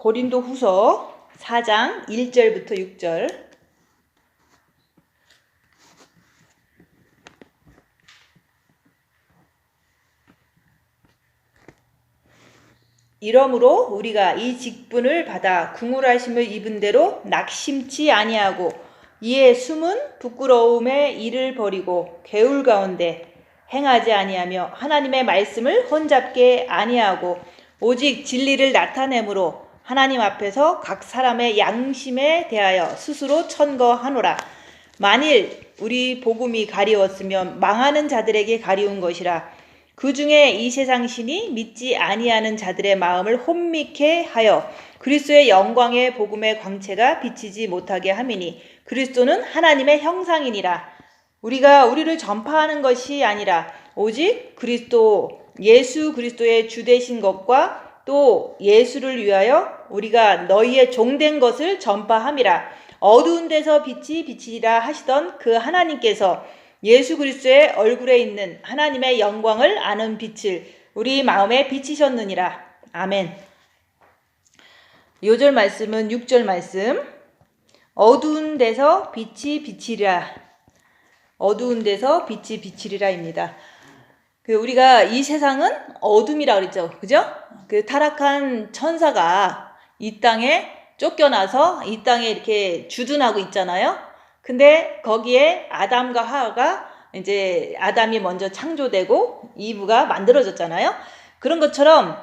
고린도후서 4장 1절부터 6절. 이러므로 우리가 이 직분을 받아 궁궐하심을 입은 대로 낙심치 아니하고 이에 숨은 부끄러움의 일을 버리고 개울 가운데 행하지 아니하며 하나님의 말씀을 혼잡게 아니하고 오직 진리를 나타내므로 하나님 앞에서 각 사람의 양심에 대하여 스스로 천거하노라. 만일 우리 복음이 가리웠으면 망하는 자들에게 가리운 것이라. 그 중에 이 세상 신이 믿지 아니하는 자들의 마음을 혼미케 하여 그리스도의 영광의 복음의 광채가 비치지 못하게 함이니 그리스도는 하나님의 형상이니라. 우리가 우리를 전파하는 것이 아니라 오직 예수 그리스도의 주되신 것과 또 예수를 위하여 우리가 너희의 종된 것을 전파함이라. 어두운 데서 빛이 비치리라 하시던 그 하나님께서 예수 그리스도의 얼굴에 있는 하나님의 영광을 아는 빛을 우리 마음에 비치셨느니라. 아멘. 요절 말씀은 6절 말씀. 어두운 데서 빛이 비치리라. 어두운 데서 빛이 비치리라입니다. 우리가 이 세상은 어둠이라 그랬죠. 그죠? 그 타락한 천사가 이 땅에 쫓겨나서 이 땅에 이렇게 주둔하고 있잖아요. 근데 거기에 아담과 하와가 이제 아담이 먼저 창조되고 이브가 만들어졌잖아요. 그런 것처럼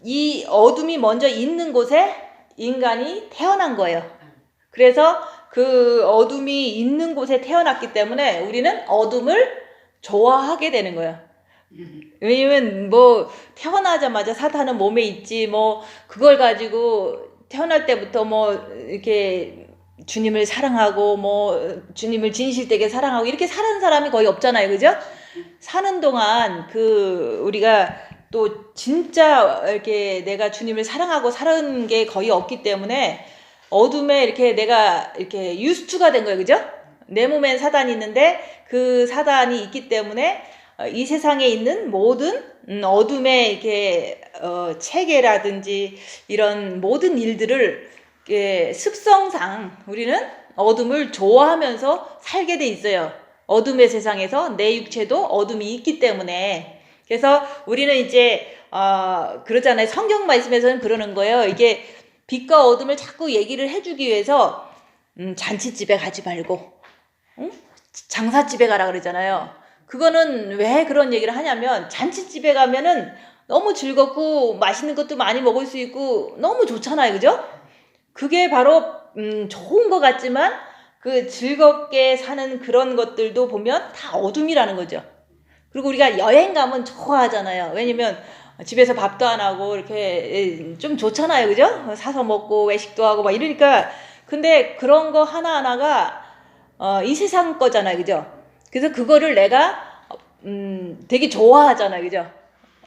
이 어둠이 먼저 있는 곳에 인간이 태어난 거예요. 그래서 그 어둠이 있는 곳에 태어났기 때문에 우리는 어둠을 좋아하게 되는 거예요. 왜냐면 태어나자마자 사탄은 몸에 있지 그걸 가지고 태어날 때부터 이렇게 주님을 사랑하고 주님을 진실되게 사랑하고 이렇게 사는 사람이 거의 없잖아요. 그죠? 사는 동안 우리가 또 진짜 이렇게 내가 주님을 사랑하고 사는 게 거의 없기 때문에 어둠에 이렇게 내가 이렇게 유스투가 된 거예요. 그죠? 내 몸엔 사단이 있는데 그 사단이 있기 때문에 이 세상에 있는 모든 어둠의 이렇게 체계라든지 이런 모든 일들을 습성상 우리는 어둠을 좋아하면서 살게 돼 있어요. 어둠의 세상에서 내 육체도 어둠이 있기 때문에. 그래서 우리는 이제 그러잖아요. 성경 말씀에서는 그러는 거예요. 이게 빛과 어둠을 자꾸 얘기를 해주기 위해서 잔치집에 가지 말고 장사집에 가라 그러잖아요. 그거는 왜 그런 얘기를 하냐면 잔치집에 가면은 너무 즐겁고 맛있는 것도 많이 먹을 수 있고 너무 좋잖아요. 그죠? 그게 바로 좋은 것 같지만 그 즐겁게 사는 그런 것들도 보면 다 어둠이라는 거죠. 그리고 우리가 여행 가면 좋아하잖아요. 왜냐면 집에서 밥도 안 하고 이렇게 좀 좋잖아요. 그죠? 사서 먹고 외식도 하고 막 이러니까. 근데 그런 거 하나하나가 이 세상 거잖아요. 그죠? 그래서 그거를 내가 되게 좋아하잖아요. 그죠?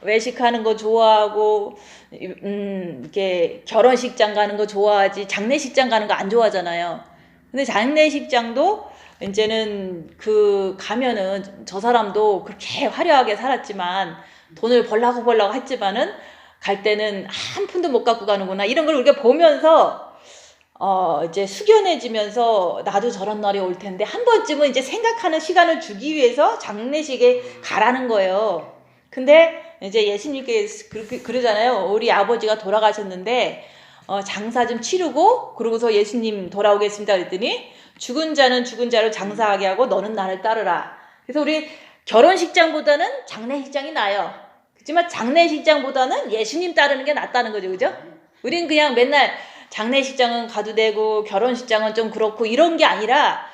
외식하는 거 좋아하고 이렇게 결혼식장 가는 거 좋아하지 장례식장 가는 거 안 좋아하잖아요. 근데 장례식장도 이제는 가면은 저 사람도 그렇게 화려하게 살았지만 돈을 벌라고 했지만은 갈 때는 한 푼도 못 갖고 가는구나 이런 걸 우리가 보면서 이제 숙연해지면서 나도 저런 날이 올 텐데 한 번쯤은 이제 생각하는 시간을 주기 위해서 장례식에 가라는 거예요. 근데 이제 예수님께서 그러잖아요. 우리 아버지가 돌아가셨는데 장사 좀 치르고 그러고서 예수님 돌아오겠습니다 그랬더니 죽은 자는 죽은 자를 장사하게 하고 너는 나를 따르라. 그래서 우리 결혼식장보다는 장례식장이 나아요. 그렇지만 장례식장보다는 예수님 따르는 게 낫다는 거죠. 그죠? 우린 그냥 맨날 장례식장은 가도 되고 결혼식장은 좀 그렇고 이런 게 아니라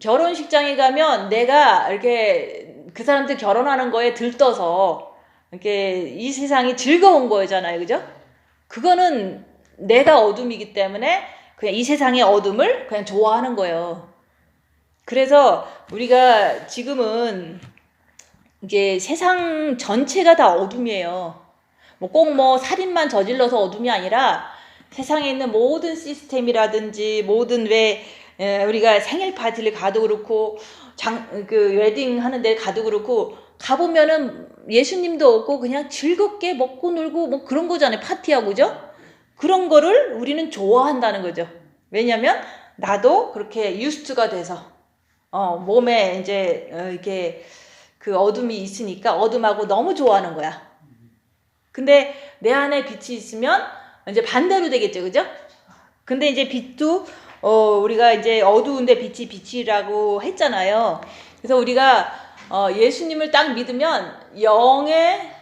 결혼식장에 가면 내가 이렇게 그 사람들 결혼하는 거에 들떠서 이렇게 이 세상이 즐거운 거잖아요. 그죠? 그거는 내가 어둠이기 때문에 그냥 이 세상의 어둠을 그냥 좋아하는 거예요. 그래서 우리가 지금은 이게 세상 전체가 다 어둠이에요. 꼭 살인만 저질러서 어둠이 아니라 세상에 있는 모든 시스템이라든지 모든 우리가 생일 파티를 가도 그렇고 웨딩 하는 데 가도 그렇고 가보면은 예수님도 없고 그냥 즐겁게 먹고 놀고 그런 거잖아요. 파티하고. 그죠? 그런 거를 우리는 좋아한다는 거죠. 왜냐면 나도 그렇게 유스트가 돼서 몸에 이제 이렇게 그 어둠이 있으니까 어둠하고 너무 좋아하는 거야. 근데 내 안에 빛이 있으면 이제 반대로 되겠죠, 그죠? 근데 이제 빛도 우리가 이제 어두운데 빛이 빛이라고 했잖아요. 그래서 우리가 예수님을 딱 믿으면 영의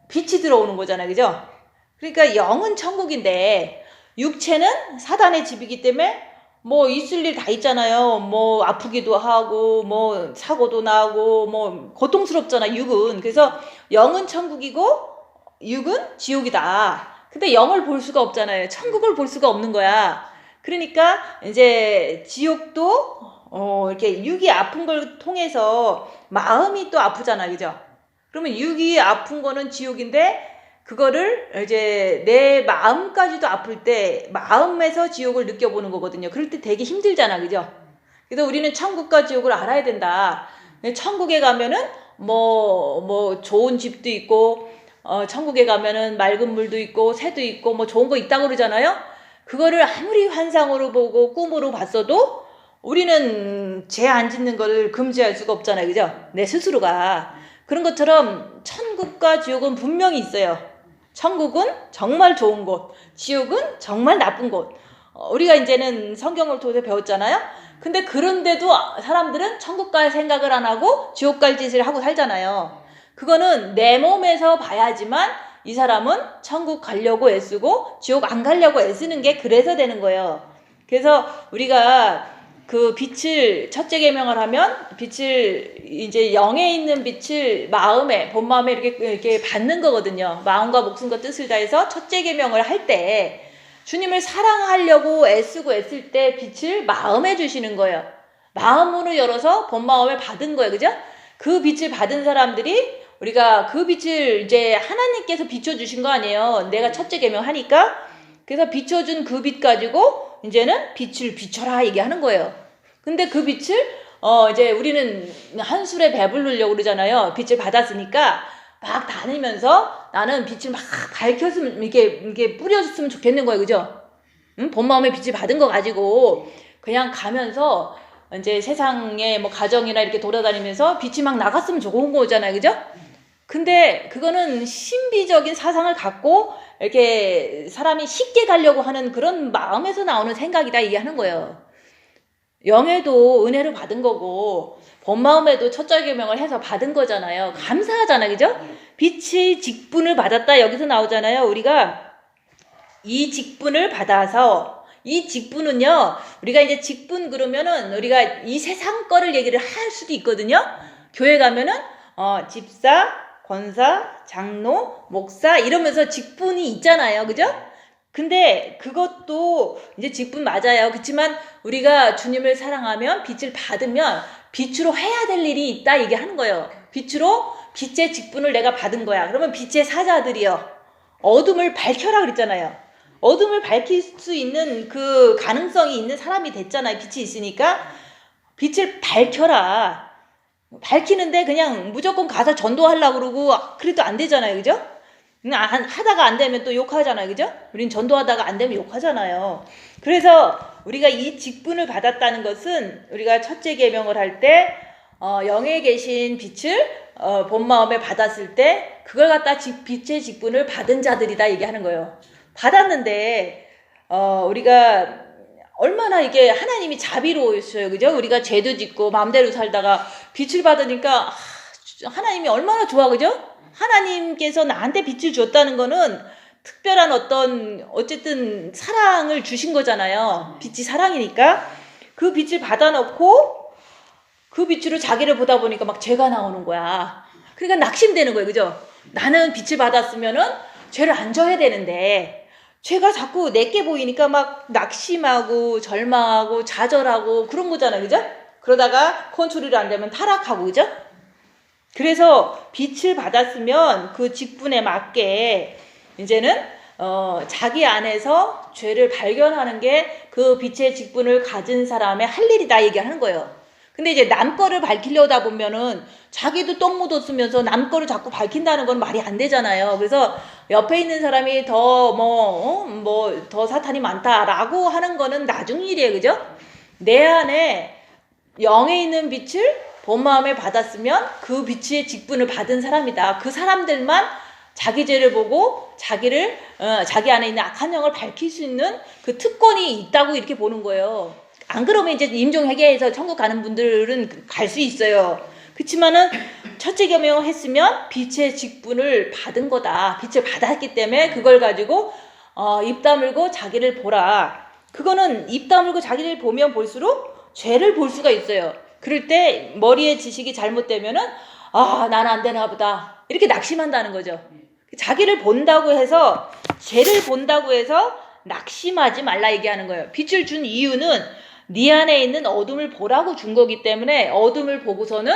빛이 들어오는 거잖아요, 그죠? 그러니까 영은 천국인데 육체는 사단의 집이기 때문에 뭐 있을 일 다 있잖아요. 뭐 아프기도 하고 뭐 사고도 나고 뭐 고통스럽잖아, 육은. 그래서 영은 천국이고 육은 지옥이다. 근데 영을 볼 수가 없잖아요. 천국을 볼 수가 없는 거야. 그러니까 이제 지옥도 이렇게 육이 아픈 걸 통해서 마음이 또 아프잖아, 그죠? 그러면 육이 아픈 거는 지옥인데 그거를 이제 내 마음까지도 아플 때 마음에서 지옥을 느껴보는 거거든요. 그럴 때 되게 힘들잖아, 그죠? 그래서 우리는 천국과 지옥을 알아야 된다. 천국에 가면은 뭐 좋은 집도 있고 천국에 가면은 맑은 물도 있고 새도 있고 뭐 좋은 거 있다고 그러잖아요. 그거를 아무리 환상으로 보고 꿈으로 봤어도 우리는 죄 안 짓는 걸 금지할 수가 없잖아요, 그죠? 내 스스로가. 그런 것처럼 천국과 지옥은 분명히 있어요. 천국은 정말 좋은 곳, 지옥은 정말 나쁜 곳. 우리가 이제는 성경을 통해서 배웠잖아요. 근데 그런데도 사람들은 천국 갈 생각을 안 하고 지옥 갈 짓을 하고 살잖아요. 그거는 내 몸에서 봐야지만 이 사람은 천국 가려고 애쓰고 지옥 안 가려고 애쓰는 게 그래서 되는 거예요. 그래서 우리가 그 빛을 첫째 계명을 하면 빛을 이제 영에 있는 빛을 마음에 본 마음에 이렇게 받는 거거든요. 마음과 목숨과 뜻을 다해서 첫째 계명을 할 때 주님을 사랑하려고 애쓰고 애쓸 때 빛을 마음에 주시는 거예요. 마음으로 열어서 본 마음에 받은 거예요, 그죠? 그 빛을 받은 사람들이 우리가 그 빛을 이제 하나님께서 비춰주신 거 아니에요. 내가 첫째 계명 하니까. 그래서 비춰준 그 빛 가지고 이제는 빛을 비춰라 얘기하는 거예요. 근데 그 빛을 이제 우리는 한술에 배부르려고 그러잖아요. 빛을 받았으니까 막 다니면서 나는 빛을 막 밝혔으면 이게 뿌려줬으면 좋겠는 거예요, 그죠? 응? 본 마음에 빛을 받은 거 가지고 그냥 가면서 이제 세상에 뭐 가정이나 이렇게 돌아다니면서 빛이 막 나갔으면 좋은 거잖아요, 그죠? 근데 그거는 신비적인 사상을 갖고 이렇게 사람이 쉽게 가려고 하는 그런 마음에서 나오는 생각이다 이게 하는 거예요. 영에도 은혜를 받은 거고 본 마음에도 첫째 계명을 해서 받은 거잖아요. 감사하잖아요, 그죠? 빛의 직분을 받았다 여기서 나오잖아요. 우리가 이 직분을 받아서 이 직분은요, 우리가 이제 직분 그러면은 우리가 이 세상 거를 얘기를 할 수도 있거든요. 교회 가면은 집사, 권사, 장로, 목사 이러면서 직분이 있잖아요, 그죠? 근데 그것도 이제 직분 맞아요. 그렇지만 우리가 주님을 사랑하면 빛을 받으면 빛으로 해야 될 일이 있다 얘기하는 거예요. 빛으로 빛의 직분을 내가 받은 거야. 그러면 빛의 사자들이요, 어둠을 밝혀라 그랬잖아요. 어둠을 밝힐 수 있는 그 가능성이 있는 사람이 됐잖아요. 빛이 있으니까 빛을 밝혀라. 밝히는데 그냥 무조건 가서 전도하려고 그러고 그래도 안 되잖아요, 그죠? 하다가 안 되면 또 욕하잖아요, 그죠? 우린 전도하다가 안 되면 욕하잖아요. 그래서 우리가 이 직분을 받았다는 것은 우리가 첫째 계명을 할 때 영에 계신 빛을 본 마음에 받았을 때 그걸 갖다 빛의 직분을 받은 자들이다 얘기하는 거예요. 받았는데 우리가 얼마나 이게 하나님이 자비로우셔요, 그죠? 우리가 죄도 짓고 마음대로 살다가 빛을 받으니까 하나님이 얼마나 좋아, 그죠? 하나님께서 나한테 빛을 줬다는 거는 특별한 어쨌든 사랑을 주신 거잖아요. 빛이 사랑이니까. 그 빛을 받아놓고 그 빛으로 자기를 보다 보니까 막 죄가 나오는 거야. 그러니까 낙심되는 거예요, 그죠? 나는 빛을 받았으면은 죄를 안 져야 되는데 죄가 자꾸 내게 보이니까 막 낙심하고 절망하고 좌절하고 그런 거잖아요, 그죠? 그러다가 컨트롤이 안 되면 타락하고, 그죠? 그래서 빛을 받았으면 그 직분에 맞게 이제는 자기 안에서 죄를 발견하는 게 그 빛의 직분을 가진 사람의 할 일이다 얘기하는 거예요. 근데 이제 남 거를 밝히려다 보면은 자기도 똥 묻었으면서 남 거를 자꾸 밝힌다는 건 말이 안 되잖아요. 그래서 옆에 있는 사람이 더 사탄이 많다라고 하는 거는 나중 일이에요. 그죠? 내 안에 영에 있는 빛을 본 마음에 받았으면 그 빛의 직분을 받은 사람이다. 그 사람들만 자기 죄를 보고 자기 안에 있는 악한 영을 밝힐 수 있는 그 특권이 있다고 이렇게 보는 거예요. 안 그러면 이제 임종회개해서 천국 가는 분들은 갈 수 있어요. 그렇지만은 첫째 계명을 했으면 빛의 직분을 받은 거다. 빛을 받았기 때문에 그걸 가지고 입 다물고 자기를 보라. 그거는 입 다물고 자기를 보면 볼수록 죄를 볼 수가 있어요. 그럴 때 머리의 지식이 잘못되면은 나는 안 되나 보다 이렇게 낙심한다는 거죠. 자기를 본다고 해서 죄를 본다고 해서 낙심하지 말라 얘기하는 거예요. 빛을 준 이유는 네 안에 있는 어둠을 보라고 준 거기 때문에 어둠을 보고서는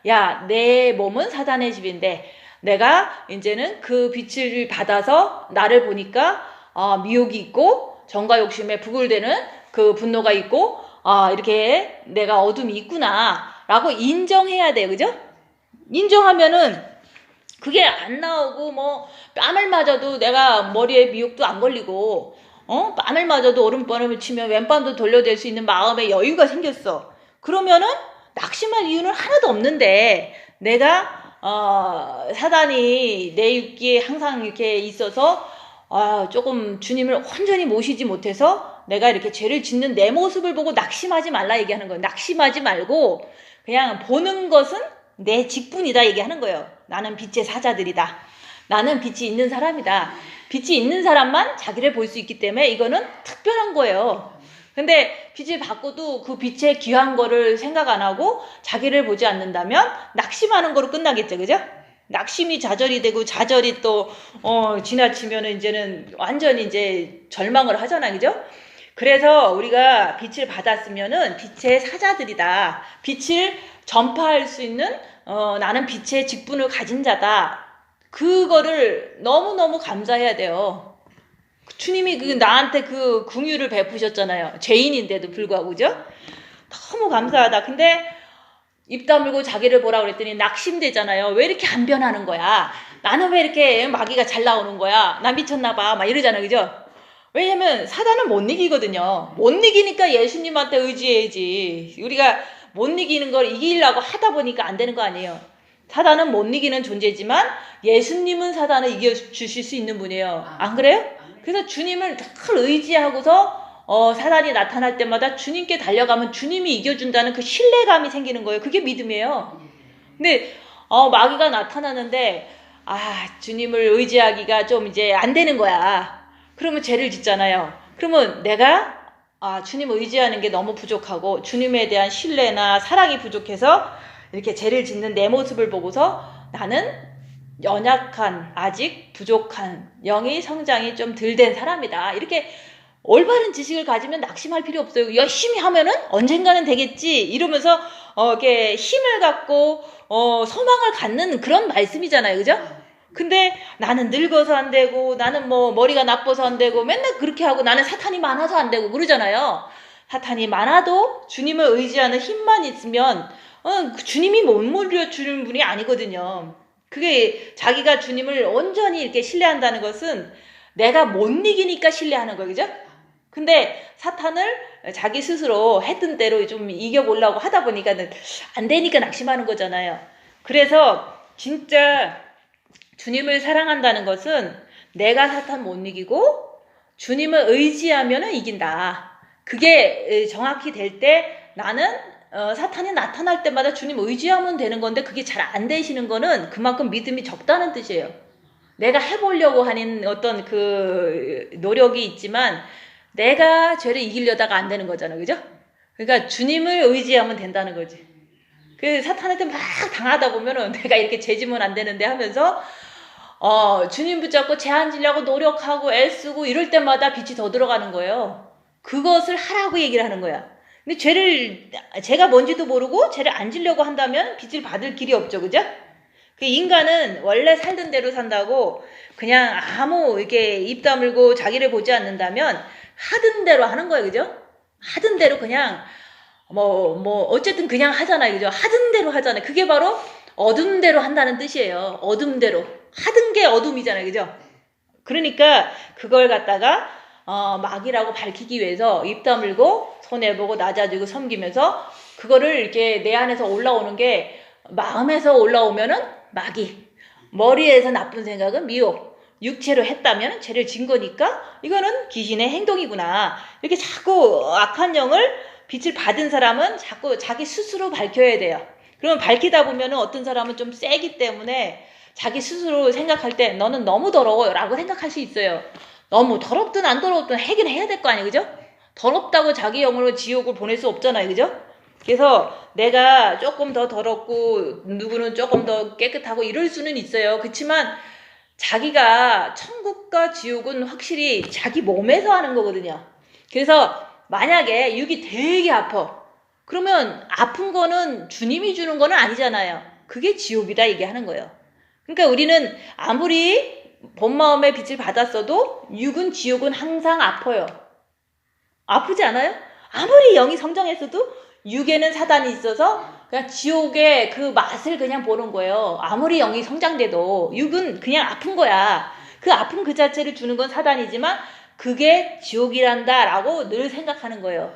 야, 내 몸은 사단의 집인데 내가 이제는 그 빛을 받아서 나를 보니까 미혹이 있고 정과 욕심에 부글대는 그 분노가 있고 이렇게 내가 어둠이 있구나 라고 인정해야 돼요. 그죠? 인정하면은 그게 안 나오고 뺨을 맞아도 내가 머리에 미혹도 안 걸리고 뺨을 맞아도 오른밤을 치면 왼밤도 돌려댈 수 있는 마음의 여유가 생겼어. 그러면은 낙심할 이유는 하나도 없는데 내가 사단이 내 육기에 항상 이렇게 있어서 조금 주님을 온전히 모시지 못해서 내가 이렇게 죄를 짓는 내 모습을 보고 낙심하지 말라 얘기하는 거예요. 낙심하지 말고 그냥 보는 것은 내 직분이다 얘기하는 거예요. 나는 빛의 사자들이다. 나는 빛이 있는 사람이다. 빛이 있는 사람만 자기를 볼 수 있기 때문에 이거는 특별한 거예요. 근데 빛을 받고도 그 빛의 귀한 거를 생각 안 하고 자기를 보지 않는다면 낙심하는 거로 끝나겠죠. 그죠? 낙심이 좌절이 되고 좌절이 또 지나치면 이제는 완전히 이제 절망을 하잖아. 그죠? 그래서 우리가 빛을 받았으면은 빛의 사자들이다. 빛을 전파할 수 있는 나는 빛의 직분을 가진 자다. 그거를 너무너무 감사해야 돼요. 주님이 나한테 그 긍휼을 베푸셨잖아요. 죄인인데도 불구하고. 그죠? 너무 감사하다. 근데 입 다물고 자기를 보라 그랬더니 낙심되잖아요. 왜 이렇게 안 변하는 거야? 나는 왜 이렇게 마귀가 잘 나오는 거야? 나 미쳤나 봐. 막 이러잖아요. 그죠? 왜냐면 사단은 못 이기거든요. 못 이기니까 예수님한테 의지해야지. 우리가 못 이기는 걸 이기려고 하다 보니까 안 되는 거 아니에요. 사단은 못 이기는 존재지만 예수님은 사단을 이겨주실 수 있는 분이에요. 안 그래요? 그래서 주님을 늘 의지하고서 사단이 나타날 때마다 주님께 달려가면 주님이 이겨준다는 그 신뢰감이 생기는 거예요. 그게 믿음이에요. 근데 마귀가 나타나는데 주님을 의지하기가 좀 이제 안 되는 거야. 그러면 죄를 짓잖아요. 그러면 내가 주님을 의지하는 게 너무 부족하고 주님에 대한 신뢰나 사랑이 부족해서 이렇게 죄를 짓는 내 모습을 보고서 나는 연약한, 아직 부족한, 영의 성장이 좀 덜 된 사람이다. 이렇게 올바른 지식을 가지면 낙심할 필요 없어요. 열심히 하면은 언젠가는 되겠지. 이러면서 이렇게 힘을 갖고 소망을 갖는 그런 말씀이잖아요. 그죠? 근데 나는 늙어서 안 되고 나는 머리가 나빠서 안 되고 맨날 그렇게 하고 나는 사탄이 많아서 안 되고 그러잖아요. 사탄이 많아도 주님을 의지하는 힘만 있으면 주님이 못 물려주는 분이 아니거든요. 그게 자기가 주님을 온전히 이렇게 신뢰한다는 것은 내가 못 이기니까 신뢰하는 거예요. 그죠? 근데 사탄을 자기 스스로 했던 대로 좀 이겨보려고 하다 보니까는 안 되니까 낙심하는 거잖아요. 그래서 진짜 주님을 사랑한다는 것은 내가 사탄 못 이기고 주님을 의지하면 이긴다. 그게 정확히 될 때 나는 사탄이 나타날 때마다 주님 의지하면 되는 건데 그게 잘 안 되시는 거는 그만큼 믿음이 적다는 뜻이에요. 내가 해보려고 하는 어떤 그 노력이 있지만 내가 죄를 이기려다가 안 되는 거잖아요. 그죠? 그러니까 주님을 의지하면 된다는 거지. 그 사탄한테 막 당하다 보면은 내가 이렇게 죄 지면 안 되는데 하면서 주님 붙잡고 죄 안 지려고 노력하고 애쓰고 이럴 때마다 빛이 더 들어가는 거예요. 그것을 하라고 얘기를 하는 거야. 근데 죄가 뭔지도 모르고 죄를 안 지려고 한다면 빛을 받을 길이 없죠. 그죠? 그 인간은 원래 살던 대로 산다고 그냥 이렇게 입 다물고 자기를 보지 않는다면 하던 대로 하는 거예요. 그죠? 하던 대로 그냥 어쨌든 그냥 하잖아요. 그죠? 하던 대로 하잖아요. 그게 바로 어둠 대로 한다는 뜻이에요. 어둠 대로. 하던 게 어둠이잖아요. 그죠? 그러니까 그걸 갖다가 막이라고 밝히기 위해서 입 다물고 손해보고 낮아지고 섬기면서 그거를 이렇게 내 안에서 올라오는 게 마음에서 올라오면은 마귀, 머리에서 나쁜 생각은 미혹, 육체로 했다면 죄를 진 거니까 이거는 귀신의 행동이구나. 이렇게 자꾸 악한 영을 빛을 받은 사람은 자꾸 자기 스스로 밝혀야 돼요. 그러면 밝히다 보면은 어떤 사람은 좀 세기 때문에 자기 스스로 생각할 때 너는 너무 더러워 라고 생각할 수 있어요. 너무 더럽든 안 더럽든 하긴 해야 될 거 아니에요. 그죠? 더럽다고 자기 영으로 지옥을 보낼 수 없잖아요. 그죠? 그래서 내가 조금 더 더럽고 누구는 조금 더 깨끗하고 이럴 수는 있어요. 그렇지만 자기가 천국과 지옥은 확실히 자기 몸에서 하는 거거든요. 그래서 만약에 육이 되게 아파. 그러면 아픈 거는 주님이 주는 거는 아니잖아요. 그게 지옥이다 얘기하는 거예요. 그러니까 우리는 아무리 본 마음의 빛을 받았어도 육은 지옥은 항상 아파요. 아프지 않아요? 아무리 영이 성장했어도 육에는 사단이 있어서 그냥 지옥의 그 맛을 그냥 보는 거예요. 아무리 영이 성장돼도 육은 그냥 아픈 거야. 그 아픔 그 자체를 주는 건 사단이지만 그게 지옥이란다라고 늘 생각하는 거예요.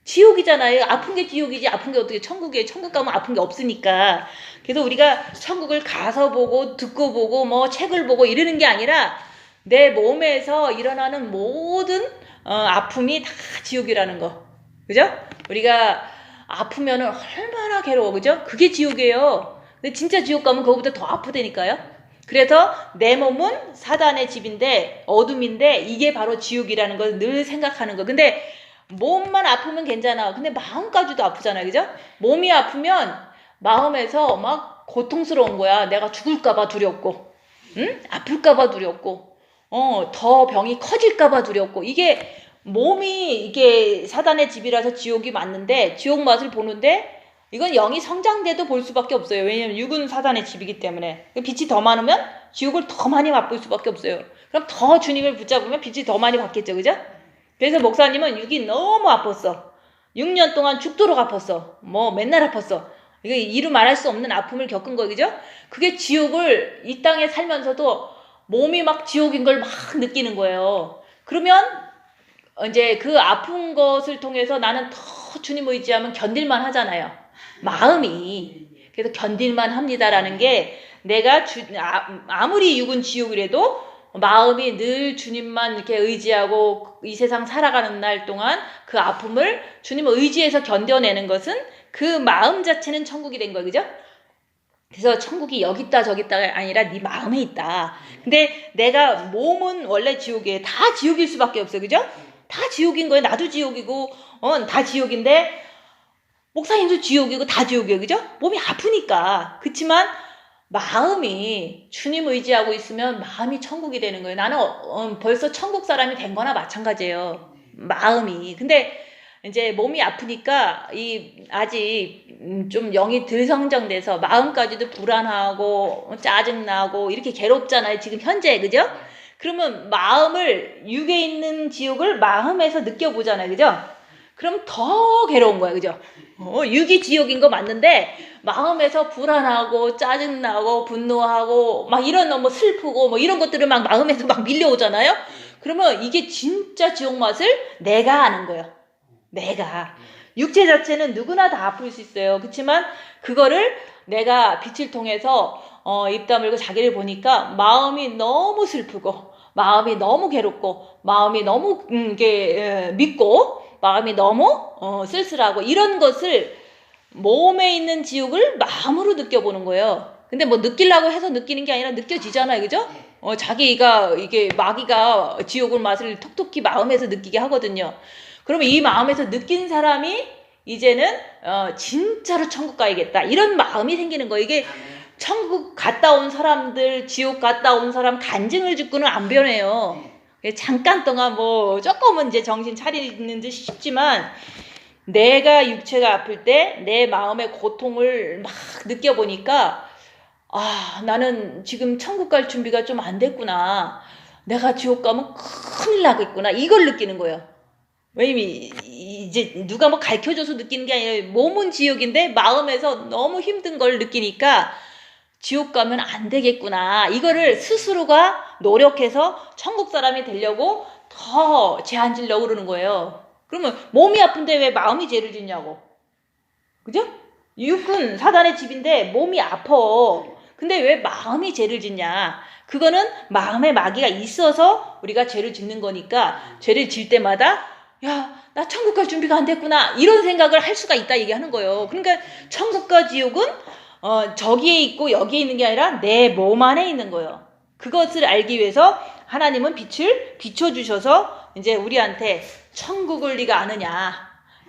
지옥이잖아요. 아픈 게 지옥이지 아픈 게 어떻게 천국이에요. 천국 가면 아픈 게 없으니까. 그래서 우리가 천국을 가서 보고 듣고 보고 뭐 책을 보고 이러는 게 아니라 내 몸에서 일어나는 모든 아픔이 다 지옥이라는 거. 그죠? 우리가 아프면은 얼마나 괴로워. 그죠? 그게 지옥이에요. 근데 진짜 지옥 가면 그거보다 더 아프다니까요. 그래서 내 몸은 사단의 집인데 어둠인데 이게 바로 지옥이라는 걸 늘 생각하는 거. 근데 몸만 아프면 괜찮아. 근데 마음까지도 아프잖아요. 그죠? 몸이 아프면 마음에서 막 고통스러운 거야. 내가 죽을까봐 두렵고, 응? 아플까봐 두렵고, 더 병이 커질까봐 두렵고. 이게 몸이 이게 사단의 집이라서 지옥이 맞는데, 지옥 맛을 보는데, 이건 영이 성장돼도 볼 수밖에 없어요. 왜냐면 육은 사단의 집이기 때문에. 빛이 더 많으면 지옥을 더 많이 맛볼 수밖에 없어요. 그럼 더 주님을 붙잡으면 빛이 더 많이 받겠죠. 그죠? 그래서 목사님은 육이 너무 아팠어. 6년 동안 죽도록 아팠어. 뭐 맨날 아팠어. 이거 이루 말할 수 없는 아픔을 겪은 거죠. 그게 지옥을 이 땅에 살면서도 몸이 막 지옥인 걸 막 느끼는 거예요. 그러면 이제 그 아픈 것을 통해서 나는 더 주님 의지하면 견딜만 하잖아요. 마음이. 그래서 견딜만 합니다라는 게 내가 아무리 육은 지옥이라도 마음이 늘 주님만 이렇게 의지하고 이 세상 살아가는 날 동안 그 아픔을 주님을 의지해서 견뎌내는 것은 그 마음 자체는 천국이 된 거예요. 그죠? 그래서 천국이 여기 있다 저기 있다가 아니라 네 마음에 있다. 근데 내가 몸은 원래 지옥이에요. 다 지옥일 수밖에 없어요. 그죠? 다 지옥인 거예요. 나도 지옥이고 다 지옥인데 목사님도 지옥이고 다 지옥이에요. 그죠? 몸이 아프니까. 그치만 마음이 주님 의지하고 있으면 마음이 천국이 되는 거예요. 나는 벌써 천국 사람이 된 거나 마찬가지예요. 마음이. 근데 이제 몸이 아프니까 아직 좀 영이 덜 성장돼서 마음까지도 불안하고 짜증나고 이렇게 괴롭잖아요. 지금 현재. 그죠? 그러면 마음을 육에 있는 지옥을 마음에서 느껴보잖아요. 그죠? 그럼 더 괴로운 거야. 그죠? 육이 지옥인 거 맞는데 마음에서 불안하고 짜증나고 분노하고 막 이런 뭐 슬프고 뭐 이런 것들을 막 마음에서 막 밀려오잖아요. 그러면 이게 진짜 지옥 맛을 내가 아는 거예요. 내가. 육체 자체는 누구나 다 아플 수 있어요. 그렇지만 그거를 내가 빛을 통해서 입 다물고 자기를 보니까 마음이 너무 슬프고 마음이 너무 괴롭고 마음이 너무 믿고 마음이 너무 쓸쓸하고 이런 것을 몸에 있는 지옥을 마음으로 느껴보는 거예요. 근데 뭐 느끼려고 해서 느끼는 게 아니라 느껴지잖아요. 그죠? 자기가 이게 마귀가 지옥의 맛을 톡톡히 마음에서 느끼게 하거든요. 그러면 이 마음에서 느낀 사람이 이제는 진짜로 천국 가야겠다. 이런 마음이 생기는 거예요. 이게 천국 갔다 온 사람들, 지옥 갔다 온 사람 간증을 듣고는 안 변해요. 잠깐 동안 뭐 조금은 이제 정신 차리는 듯 싶지만 내가 육체가 아플 때 내 마음의 고통을 막 느껴보니까 나는 지금 천국 갈 준비가 좀 안 됐구나. 내가 지옥 가면 큰일 나겠구나. 이걸 느끼는 거예요. 왜냐면 이제 누가 뭐 가르쳐줘서 느끼는 게 아니라 몸은 지옥인데 마음에서 너무 힘든 걸 느끼니까 지옥 가면 안 되겠구나. 이거를 스스로가 노력해서 천국 사람이 되려고 더 제한 지려고 그러는 거예요. 그러면 몸이 아픈데 왜 마음이 죄를 짓냐고. 그죠? 육은 사단의 집인데 몸이 아파. 근데 왜 마음이 죄를 짓냐. 그거는 마음에 마귀가 있어서 우리가 죄를 짓는 거니까 죄를 질 때마다 야, 나 천국 갈 준비가 안 됐구나. 이런 생각을 할 수가 있다 얘기하는 거예요. 그러니까 천국과 지옥은 저기에 있고 여기에 있는 게 아니라 내 몸 안에 있는 거예요. 그것을 알기 위해서 하나님은 빛을 비춰주셔서 이제 우리한테 천국을 네가 아느냐,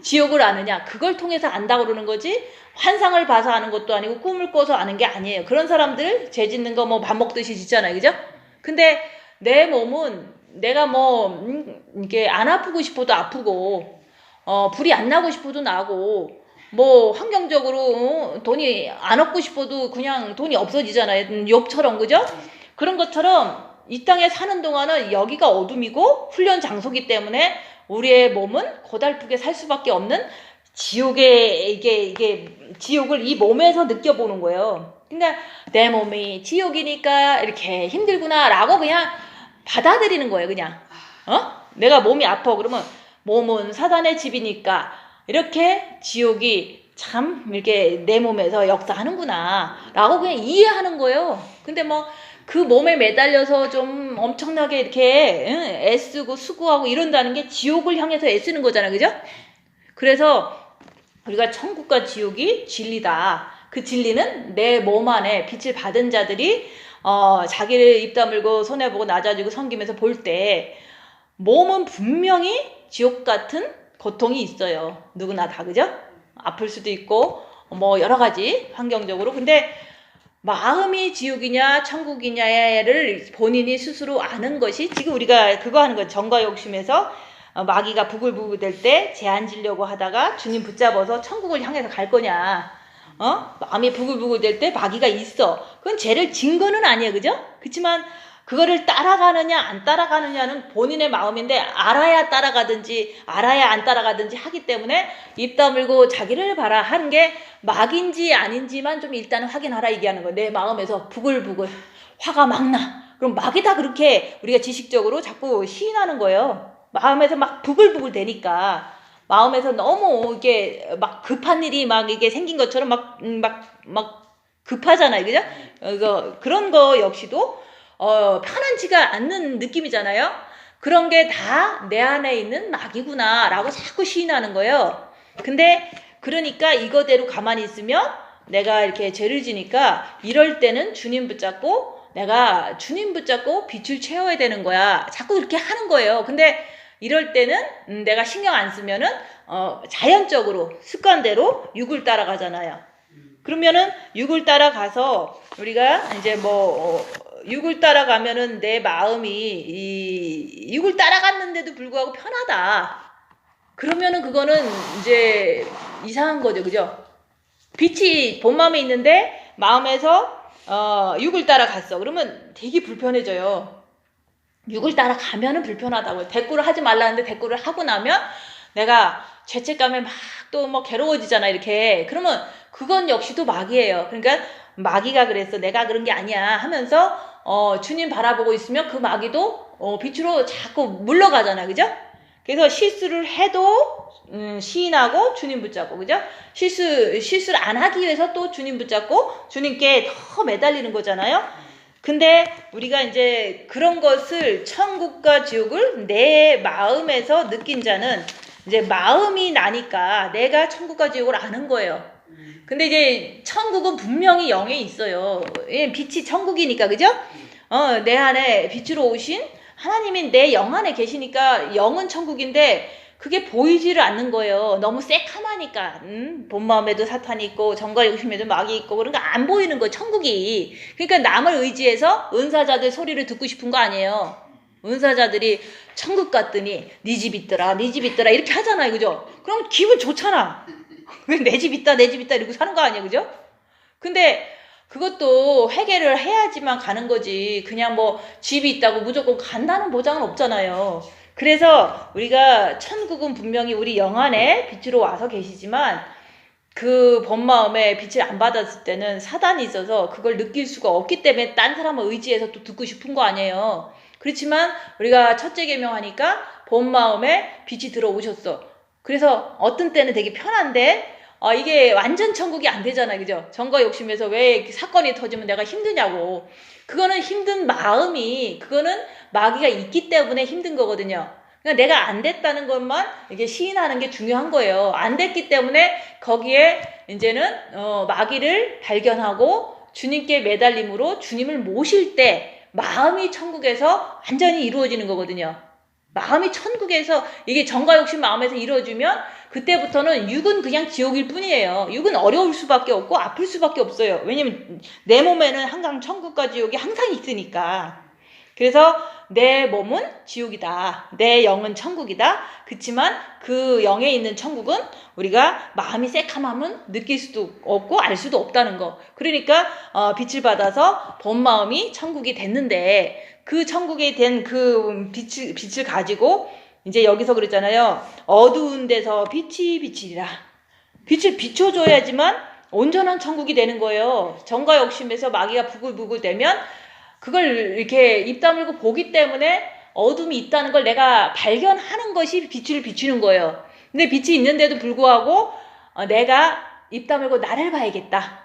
지옥을 아느냐, 그걸 통해서 안다고 그러는 거지 환상을 봐서 아는 것도 아니고 꿈을 꿔서 아는 게 아니에요. 그런 사람들 죄 짓는 거 뭐 밥 먹듯이 짓잖아요. 그죠? 근데 내 몸은 내가 뭐 이게 안 아프고 싶어도 아프고 불이 안 나고 싶어도 나고 뭐 환경적으로 돈이 안 얻고 싶어도 그냥 돈이 없어지잖아요. 욥처럼. 그죠? 그런 것처럼 이 땅에 사는 동안은 여기가 어둠이고 훈련 장소기 때문에 우리의 몸은 고달프게 살 수밖에 없는 지옥의 이게 지옥을 이 몸에서 느껴보는 거예요. 그러니까 내 몸이 지옥이니까 이렇게 힘들구나라고 그냥 받아들이는 거예요. 그냥 내가 몸이 아파 그러면 몸은 사단의 집이니까 이렇게 지옥이 참 이렇게 내 몸에서 역사하는구나라고 그냥 이해하는 거예요. 근데 뭐 그 몸에 매달려서 좀 엄청나게 이렇게 애쓰고 수고하고 이런다는 게 지옥을 향해서 애쓰는 거잖아요. 그죠? 그래서 우리가 천국과 지옥이 진리다. 그 진리는 내 몸 안에 빛을 받은 자들이 자기를 입 다물고 손해보고 낮아지고 섬기면서 볼 때 몸은 분명히 지옥 같은 고통이 있어요. 누구나 다. 그죠? 아플 수도 있고 뭐 여러 가지 환경적으로. 근데 마음이 지옥이냐 천국이냐를 본인이 스스로 아는 것이 지금 우리가 그거 하는 거예요. 정과 욕심에서 마귀가 부글부글 될 때 제한 지려고 하다가 주님 붙잡아서 천국을 향해서 갈 거냐. 마음이 부글부글 될 때 마귀가 있어. 그건 죄를 진 거는 아니에요. 그죠? 그렇지만 그거를 따라가느냐 안 따라가느냐는 본인의 마음인데 알아야 따라가든지 알아야 안 따라가든지 하기 때문에 입 다물고 자기를 봐라 하는 게 마귀인지 아닌지만 좀 일단 확인하라 얘기하는 거예요. 내 마음에서 부글부글 화가 막 나. 그럼 마귀다 그렇게 우리가 지식적으로 자꾸 시인하는 거예요. 마음에서 막 부글부글 되니까 마음에서 너무 이게 막 급한 일이 막 이게 생긴 것처럼 막 급하잖아요. 그죠? 그런 거 역시도 편안치가 않는 느낌이잖아요. 그런 게 다 내 안에 있는 마귀구나 라고 자꾸 시인하는 거예요. 근데 그러니까 이거대로 가만히 있으면 내가 이렇게 죄를 지니까 이럴 때는 주님 붙잡고 내가 주님 붙잡고 빛을 채워야 되는 거야. 자꾸 이렇게 하는 거예요. 근데 이럴 때는 내가 신경 안 쓰면은 자연적으로 습관대로 육을 따라가잖아요. 그러면은 육을 따라가서 우리가 이제 육을 따라가면은 내 마음이 육을 따라갔는데도 불구하고 편하다. 그러면은 그거는 이제 이상한 거죠. 그죠? 빛이 본 마음에 있는데 마음에서 육을 따라갔어. 그러면 되게 불편해져요. 육을 따라가면은 불편하다고요. 대꾸를 하지 말라는데 대꾸를 하고 나면 내가 죄책감에 막 또 뭐 괴로워지잖아. 이렇게. 그러면 그건 역시도 마귀예요. 그러니까 마귀가 그랬어. 내가 그런 게 아니야 하면서 주님 바라보고 있으면 그 마귀도 빛으로 자꾸 물러가잖아요. 그죠? 그래서 실수를 해도 시인하고 주님 붙잡고. 그죠? 실수를 안 하기 위해서 또 주님 붙잡고 주님께 더 매달리는 거잖아요. 근데 우리가 이제 그런 것을 천국과 지옥을 내 마음에서 느낀 자는 이제 마음이 나니까 내가 천국과 지옥을 아는 거예요. 근데 이제 천국은 분명히 영에 있어요. 빛이 천국이니까. 그죠? 내 안에 빛으로 오신 하나님이 내 영 안에 계시니까 영은 천국인데 그게 보이지를 않는 거예요. 너무 새카마니까. 본 마음에도 사탄이 있고 정과 욕심에도 마귀 있고 그런 거 안 보이는 거예요. 천국이. 그러니까 남을 의지해서 은사자들 소리를 듣고 싶은 거 아니에요. 은사자들이 천국 갔더니 네 집 있더라 네 집 있더라 이렇게 하잖아요. 그죠? 그럼 기분 좋잖아. 내 집 있다 내 집 있다 이러고 사는 거 아니에요. 그죠? 근데 그것도 회개를 해야지만 가는 거지. 그냥 뭐 집이 있다고 무조건 간다는 보장은 없잖아요. 그래서 우리가 천국은 분명히 우리 영 안에 빛으로 와서 계시지만 그 본 마음에 빛을 안 받았을 때는 사단이 있어서 그걸 느낄 수가 없기 때문에 딴 사람을 의지해서 또 듣고 싶은 거 아니에요. 그렇지만 우리가 첫째 계명하니까 본 마음에 빛이 들어오셨어. 그래서 어떤 때는 되게 편한데 이게 완전 천국이 안 되잖아요. 그죠? 정과 욕심에서 왜 사건이 터지면 내가 힘드냐고. 그거는 힘든 마음이, 그거는 마귀가 있기 때문에 힘든 거거든요. 그러니까 내가 안 됐다는 것만 이게 시인하는 게 중요한 거예요. 안 됐기 때문에 거기에 이제는 마귀를 발견하고 주님께 매달림으로 주님을 모실 때 마음이 천국에서 완전히 이루어지는 거거든요. 마음이 천국에서 이게 정과 욕심 마음에서 이루어지면 그때부터는 육은 그냥 지옥일 뿐이에요. 육은 어려울 수밖에 없고 아플 수밖에 없어요. 왜냐면 내 몸에는 항상 천국과 지옥이 항상 있으니까. 그래서 내 몸은 지옥이다. 내 영은 천국이다. 그렇지만 그 영에 있는 천국은 우리가 마음이 새카마면 느낄 수도 없고 알 수도 없다는 거. 그러니까 빛을 받아서 본 마음이 천국이 됐는데 그 천국에 된 그 빛을 가지고 이제 여기서 그랬잖아요. 어두운 데서 빛이 비치리라. 빛을 비춰줘야지만 온전한 천국이 되는 거예요. 정과 욕심에서 마귀가 부글부글 되면 그걸 이렇게 입 다물고 보기 때문에 어둠이 있다는 걸 내가 발견하는 것이 빛을 비추는 거예요. 근데 빛이 있는데도 불구하고 내가 입 다물고 나를 봐야겠다.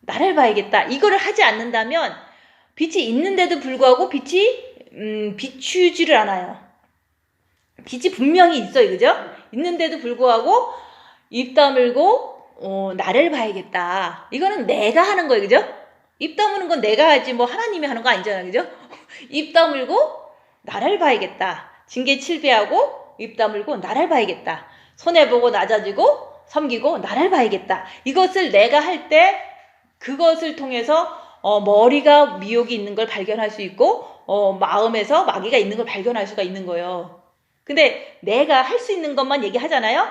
나를 봐야겠다. 이거를 하지 않는다면 빛이 있는데도 불구하고 빛이 비추지를 않아요. 빛이 분명히 있어요. 그죠? 있는데도 불구하고 입 다물고 나를 봐야겠다. 이거는 내가 하는 거예요. 그죠? 입 다무는 건 내가 하지 뭐 하나님이 하는 거 아니잖아요. 그죠? 입 다물고 나를 봐야겠다. 징계 칠배하고 입 다물고 나를 봐야겠다. 손해보고 낮아지고 섬기고 나를 봐야겠다. 이것을 내가 할 때 그것을 통해서 머리가 미혹이 있는 걸 발견할 수 있고 마음에서 마귀가 있는 걸 발견할 수가 있는 거예요. 근데 내가 할 수 있는 것만 얘기하잖아요.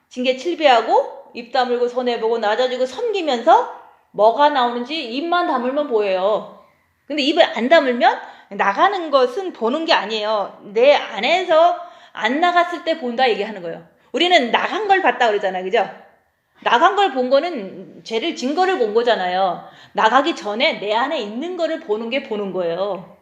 징계 칠배하고 입 다물고 손해보고 낮아지고 섬기면서 뭐가 나오는지 입만 다물면 보여요. 근데 입을 안 다물면 나가는 것은 보는 게 아니에요. 내 안에서 안 나갔을 때 본다 얘기하는 거예요. 우리는 나간 걸 봤다 그러잖아요. 그죠? 나간 걸 본 거는 죄를 진 거를 본 거잖아요. 나가기 전에 내 안에 있는 거를 보는 게 보는 거예요.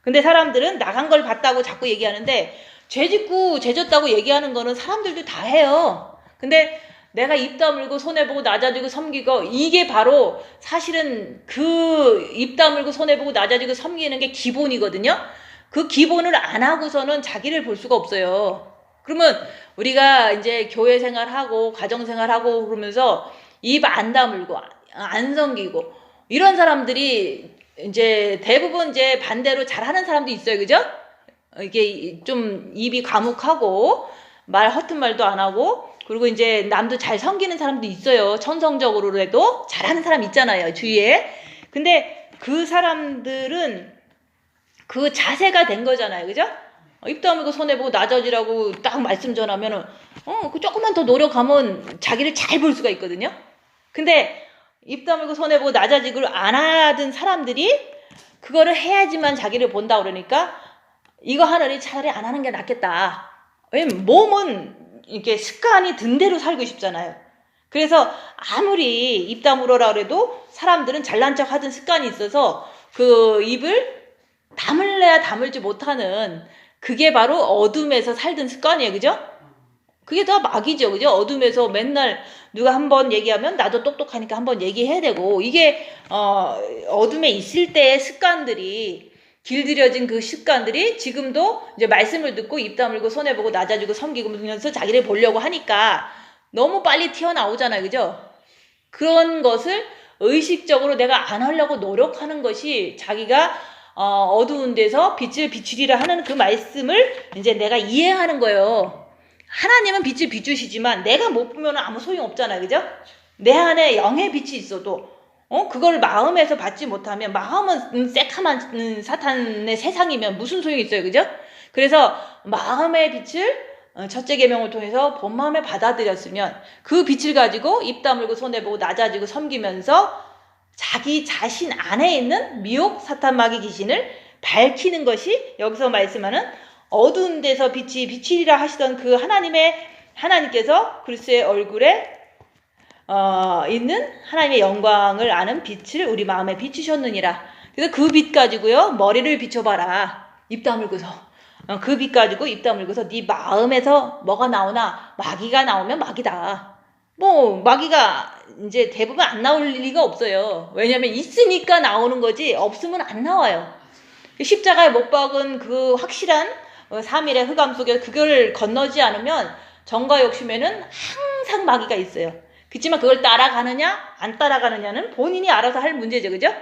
근데 사람들은 나간 걸 봤다고 자꾸 얘기하는데 죄 짓고 죄 졌다고 얘기하는 거는 사람들도 다 해요. 근데 내가 입 다물고 손해보고 낮아지고 섬기고 이게 바로 사실은 그 입 다물고 손해보고 낮아지고 섬기는 게 기본이거든요. 그 기본을 안 하고서는 자기를 볼 수가 없어요. 그러면 우리가 이제 교회 생활하고 가정 생활하고 그러면서 입 안 다물고 안 섬기고 이런 사람들이 이제 대부분 이제 반대로 잘하는 사람도 있어요. 그죠? 이게 좀 입이 과묵하고 말 허튼 말도 안 하고 그리고 이제 남도 잘 섬기는 사람도 있어요. 천성적으로라도 잘하는 사람 있잖아요. 주위에. 근데 그 사람들은 그 자세가 된 거잖아요. 그죠? 입 다물고 손해보고 낮아지라고 딱 말씀 전하면은 그 조금만 더 노력하면 자기를 잘 볼 수가 있거든요. 근데 입 다물고 손해보고 낮아지고 안 하던 사람들이 그거를 해야지만 자기를 본다 그러니까 이거 하느니 차라리 안 하는 게 낫겠다. 왜냐면 몸은 이렇게 습관이 든 대로 살고 싶잖아요. 그래서 아무리 입 다물어라 그래도 사람들은 잘난 척 하던 습관이 있어서 그 입을 다물래야 다물지 못하는 그게 바로 어둠에서 살던 습관이에요. 그죠? 그게 다 마귀죠. 그죠? 어둠에서 맨날 누가 한번 얘기하면 나도 똑똑하니까 한번 얘기해야 되고 이게 어둠에 있을 때의 습관들이 길들여진 그 습관들이 지금도 이제 말씀을 듣고 입 다물고 손해보고 낮아지고 섬기면서 자기를 보려고 하니까 너무 빨리 튀어나오잖아요. 그죠? 그런 것을 의식적으로 내가 안 하려고 노력하는 것이 자기가 어두운 데서 빛을 비추리라 하는 그 말씀을 이제 내가 이해하는 거예요. 하나님은 빛을 비추시지만 내가 못 보면 아무 소용 없잖아요. 그죠? 내 안에 영의 빛이 있어도 그걸 마음에서 받지 못하면 마음은 새카만 사탄의 세상이면 무슨 소용이 있어요. 그죠? 그래서 마음의 빛을 첫째 계명을 통해서 본 마음에 받아들였으면 그 빛을 가지고 입 다물고 손해보고 낮아지고 섬기면서 자기 자신 안에 있는 미혹 사탄 마귀 귀신을 밝히는 것이 여기서 말씀하는 어두운 데서 빛이 비치리라 하시던 그 하나님께서 그리스도의 얼굴에 있는 하나님의 영광을 아는 빛을 우리 마음에 비추셨느니라. 그래서 그 빛 가지고요, 머리를 비춰봐라. 입 다물고서. 그 빛 가지고 입 다물고서 네 마음에서 뭐가 나오나? 마귀가 나오면 마귀다. 뭐 마귀가 이제 대부분 안 나올 리가 없어요. 왜냐면 있으니까 나오는 거지 없으면 안 나와요. 십자가에 못 박은 그 확실한 3일의 흑암 속에 그걸 건너지 않으면 정과 욕심에는 항상 마귀가 있어요. 그렇지만 그걸 따라가느냐 안 따라가느냐는 본인이 알아서 할 문제죠. 그죠?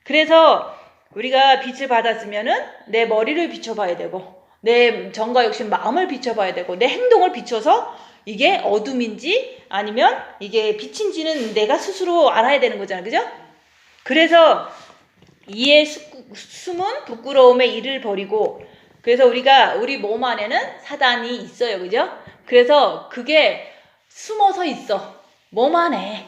그래서 우리가 빛을 받았으면은 내 머리를 비춰봐야 되고 내 정과 욕심 마음을 비춰봐야 되고 내 행동을 비춰서 이게 어둠인지 아니면 이게 빛인지는 내가 스스로 알아야 되는 거잖아요. 그죠? 그래서 이에 숨은 부끄러움의 일을 버리고, 그래서 우리 몸 안에는 사단이 있어요. 그죠? 그래서 그게 숨어서 있어. 몸 안에.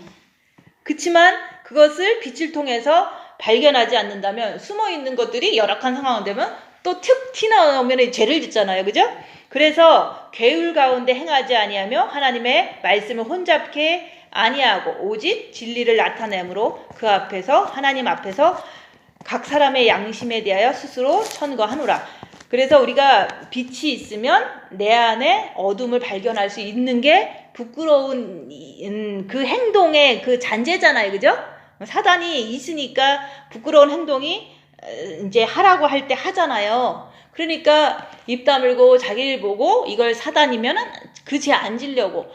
그치만 그것을 빛을 통해서 발견하지 않는다면 숨어 있는 것들이 열악한 상황이 되면 또 툭 튀나오면 죄를 짓잖아요. 그죠? 그래서 괴울 가운데 행하지 아니하며 하나님의 말씀을 혼잡게 아니하고 오직 진리를 나타내므로 그 앞에서 하나님 앞에서 각 사람의 양심에 대하여 스스로 천거하노라. 그래서 우리가 빛이 있으면 내 안에 어둠을 발견할 수 있는 게 부끄러운 그 행동의 그 잔재잖아요. 그죠? 사단이 있으니까 부끄러운 행동이 이제 하라고 할 때 하잖아요. 그러니까 입 다물고 자기를 보고 이걸 사단이면은 그 죄 안 지려고,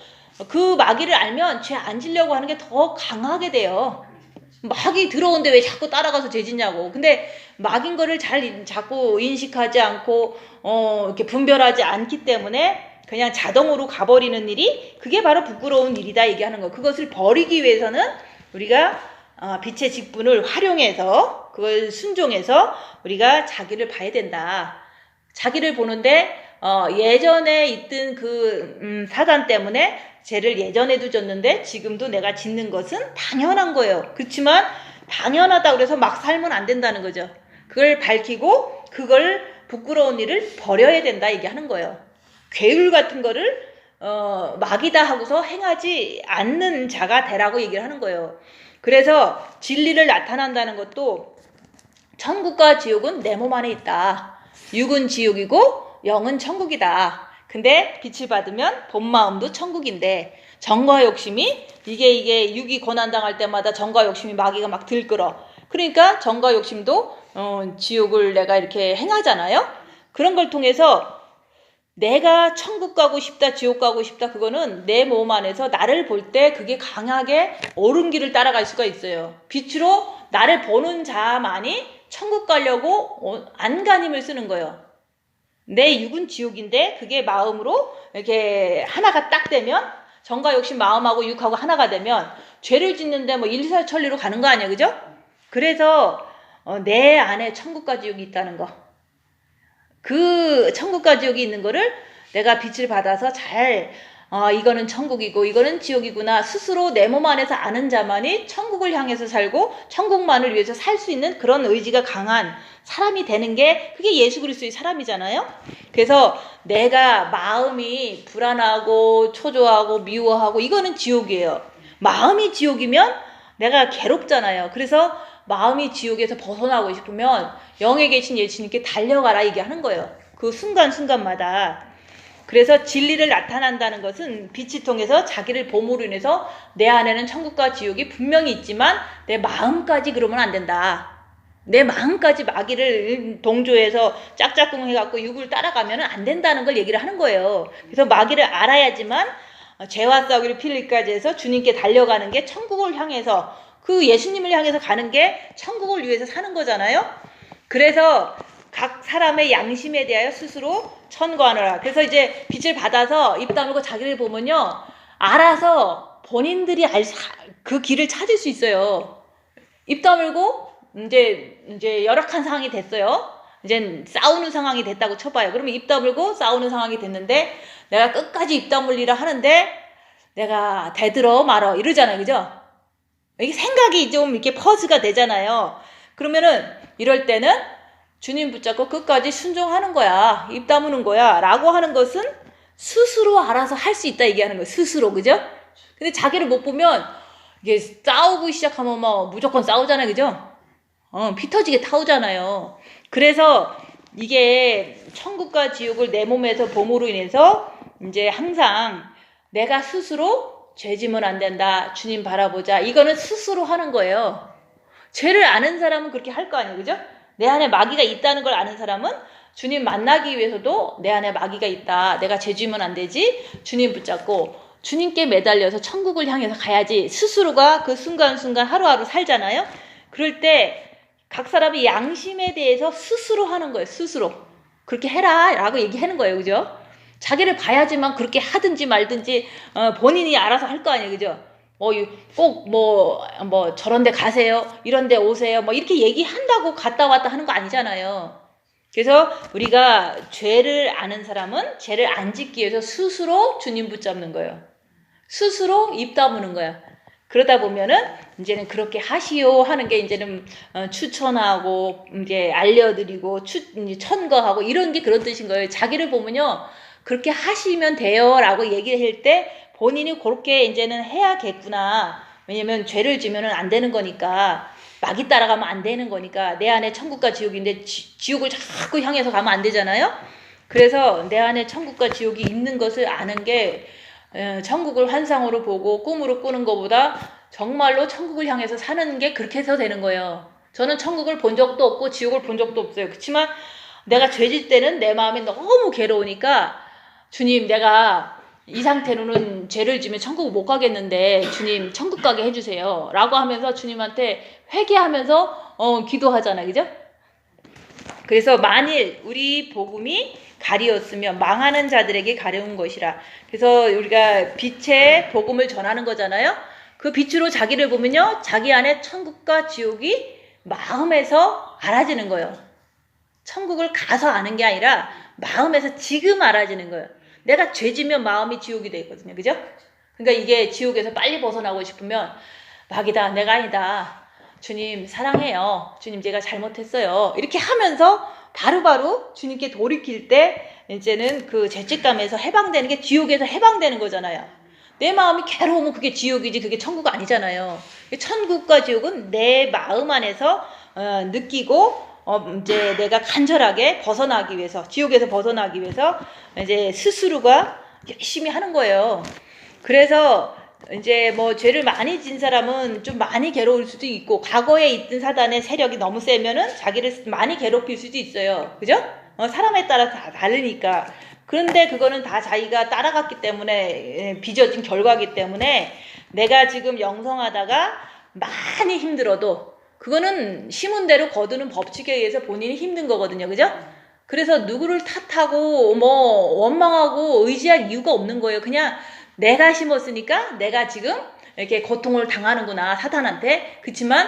그 마귀를 알면 죄 안 지려고 하는 게 더 강하게 돼요. 마귀 들어오는데 왜 자꾸 따라가서 죄 짓냐고. 근데 마귀인 거를 자꾸 인식하지 않고 이렇게 분별하지 않기 때문에 그냥 자동으로 가버리는 일이, 그게 바로 부끄러운 일이다 얘기하는 거. 그것을 버리기 위해서는 우리가 빛의 직분을 활용해서 그걸 순종해서 우리가 자기를 봐야 된다. 자기를 보는데 예전에 있던 그 사단 때문에 죄를 예전에도 졌는데 지금도 내가 짓는 것은 당연한 거예요. 그렇지만 당연하다고 해서 막 살면 안 된다는 거죠. 그걸 밝히고 그걸 부끄러운 일을 버려야 된다 얘기하는 거예요. 괴울 같은 거를 마귀다 하고서 행하지 않는 자가 되라고 얘기를 하는 거예요. 그래서 진리를 나타난다는 것도 천국과 지옥은 내 몸 안에 있다. 육은 지옥이고 영은 천국이다. 근데 빛을 받으면 본 마음도 천국인데 정과 욕심이 이게 육이 고난당할 때마다 정과 욕심이 마귀가 막 들끓어. 그러니까 정과 욕심도 지옥을 내가 이렇게 행하잖아요. 그런 걸 통해서 내가 천국 가고 싶다, 지옥 가고 싶다, 그거는 내 몸 안에서 나를 볼 때 그게 강하게 옳은 길을 따라갈 수가 있어요. 빛으로 나를 보는 자만이 천국 가려고 안간힘을 쓰는 거예요. 내 육은 지옥인데 그게 마음으로 이렇게 하나가 딱 되면, 정과 욕심 마음하고 육하고 하나가 되면 죄를 짓는데 뭐 일사천리로 가는 거 아니야. 그죠? 그래서 내 안에 천국과 지옥이 있다는 거. 그 천국과 지옥이 있는 거를 내가 빛을 받아서 잘 이거는 천국이고 이거는 지옥이구나 스스로 내 몸 안에서 아는 자만이 천국을 향해서 살고 천국만을 위해서 살 수 있는 그런 의지가 강한 사람이 되는 게, 그게 예수 그리스도의 사람이잖아요. 그래서 내가 마음이 불안하고 초조하고 미워하고 이거는 지옥이에요. 마음이 지옥이면 내가 괴롭잖아요. 그래서 마음이 지옥에서 벗어나고 싶으면 영에 계신 예수님께 달려가라 얘기하는 거예요. 그 순간순간마다. 그래서 진리를 나타난다는 것은 빛이 통해서 자기를 봄으로 인해서 내 안에는 천국과 지옥이 분명히 있지만 내 마음까지 그러면 안 된다. 내 마음까지 마귀를 동조해서 짝짝꿍 해갖고 육을 따라가면 안 된다는 걸 얘기를 하는 거예요. 그래서 마귀를 알아야지만 죄와 싸우기를 필리까지 해서 주님께 달려가는 게 천국을 향해서, 그 예수님을 향해서 가는 게 천국을 위해서 사는 거잖아요. 그래서 각 사람의 양심에 대하여 스스로 천거하노라. 그래서 이제 빛을 받아서 입 다물고 자기를 보면요, 알아서 본인들이 그 길을 찾을 수 있어요. 입 다물고 이제 열악한 상황이 됐어요. 이제 싸우는 상황이 됐다고 쳐봐요. 그러면 입 다물고 싸우는 상황이 됐는데 내가 끝까지 입 다물리라 하는데 내가 대들어 말어 이러잖아요. 그죠? 이게 생각이 좀 이렇게 퍼즈가 되잖아요. 그러면은 이럴 때는 주님 붙잡고 끝까지 순종하는 거야. 입 다무는 거야. 라고 하는 것은 스스로 알아서 할 수 있다 얘기하는 거예요. 스스로. 그죠? 근데 자기를 못 보면 이게 싸우고 시작하면 뭐 무조건 싸우잖아요. 그죠? 피 터지게 타오잖아요. 그래서 이게 천국과 지옥을 내 몸에서 봄으로 인해서 이제 항상 내가 스스로 죄지면 안 된다. 주님 바라보자. 이거는 스스로 하는 거예요. 죄를 아는 사람은 그렇게 할 거 아니에요. 그죠? 내 안에 마귀가 있다는 걸 아는 사람은 주님 만나기 위해서도 내 안에 마귀가 있다. 내가 죄지면 안 되지. 주님 붙잡고 주님께 매달려서 천국을 향해서 가야지. 스스로가 그 순간순간 하루하루 살잖아요. 그럴 때 각 사람이 양심에 대해서 스스로 하는 거예요. 스스로. 그렇게 해라 라고 얘기하는 거예요. 그죠? 자기를 봐야지만 그렇게 하든지 말든지 본인이 알아서 할 거 아니에요. 그죠? 꼭 저런 데 가세요. 이런 데 오세요. 뭐 이렇게 얘기한다고 갔다 왔다 하는 거 아니잖아요. 그래서 우리가 죄를 아는 사람은 죄를 안 짓기 위해서 스스로 주님 붙잡는 거예요. 스스로 입 다무는 거야. 그러다 보면은 이제는 그렇게 하시오 하는 게 이제는 추천하고 이제 알려드리고 천거하고 이런 게 그런 뜻인 거예요. 자기를 보면요. 그렇게 하시면 돼요 라고 얘기할 때 본인이 그렇게 이제는 해야겠구나. 왜냐면 죄를 지면은 안 되는 거니까. 마귀 따라가면 안 되는 거니까. 내 안에 천국과 지옥인데 지옥을 자꾸 향해서 가면 안 되잖아요. 그래서 내 안에 천국과 지옥이 있는 것을 아는 게 천국을 환상으로 보고 꿈으로 꾸는 것보다 정말로 천국을 향해서 사는 게 그렇게 해서 되는 거예요. 저는 천국을 본 적도 없고 지옥을 본 적도 없어요. 그렇지만 내가 죄질 때는 내 마음이 너무 괴로우니까 주님 내가 이 상태로는 죄를 지면 천국 못 가겠는데 주님 천국 가게 해주세요 라고 하면서 주님한테 회개하면서 기도하잖아요. 그죠? 그래서 만일 우리 복음이 가리었으면 망하는 자들에게 가려운 것이라. 그래서 우리가 빛의 복음을 전하는 거잖아요. 그 빛으로 자기를 보면요. 자기 안에 천국과 지옥이 마음에서 알아지는 거예요. 천국을 가서 아는 게 아니라 마음에서 지금 알아지는 거예요. 내가 죄지면 마음이 지옥이 되거든요. 그죠? 그러니까 이게 지옥에서 빨리 벗어나고 싶으면 마귀다. 내가 아니다. 주님 사랑해요. 주님 제가 잘못했어요. 이렇게 하면서 바로바로 주님께 돌이킬 때 이제는 그 죄책감에서 해방되는 게 지옥에서 해방되는 거잖아요. 내 마음이 괴로우면 그게 지옥이지 그게 천국 아니잖아요. 천국과 지옥은 내 마음 안에서 느끼고 이제 내가 간절하게 벗어나기 위해서 지옥에서 벗어나기 위해서 이제 스스로가 열심히 하는 거예요. 그래서 이제 뭐 죄를 많이 진 사람은 좀 많이 괴로울 수도 있고 과거에 있던 사단의 세력이 너무 세면은 자기를 많이 괴롭힐 수도 있어요. 그죠? 사람에 따라 다 다르니까. 그런데 그거는 다 자기가 따라갔기 때문에 빚어진 결과이기 때문에 내가 지금 영성하다가 많이 힘들어도 그거는 심은 대로 거두는 법칙에 의해서 본인이 힘든 거거든요. 그죠? 그래서 누구를 탓하고 뭐 원망하고 의지할 이유가 없는 거예요. 그냥 내가 심었으니까 내가 지금 이렇게 고통을 당하는구나 사탄한테. 그치만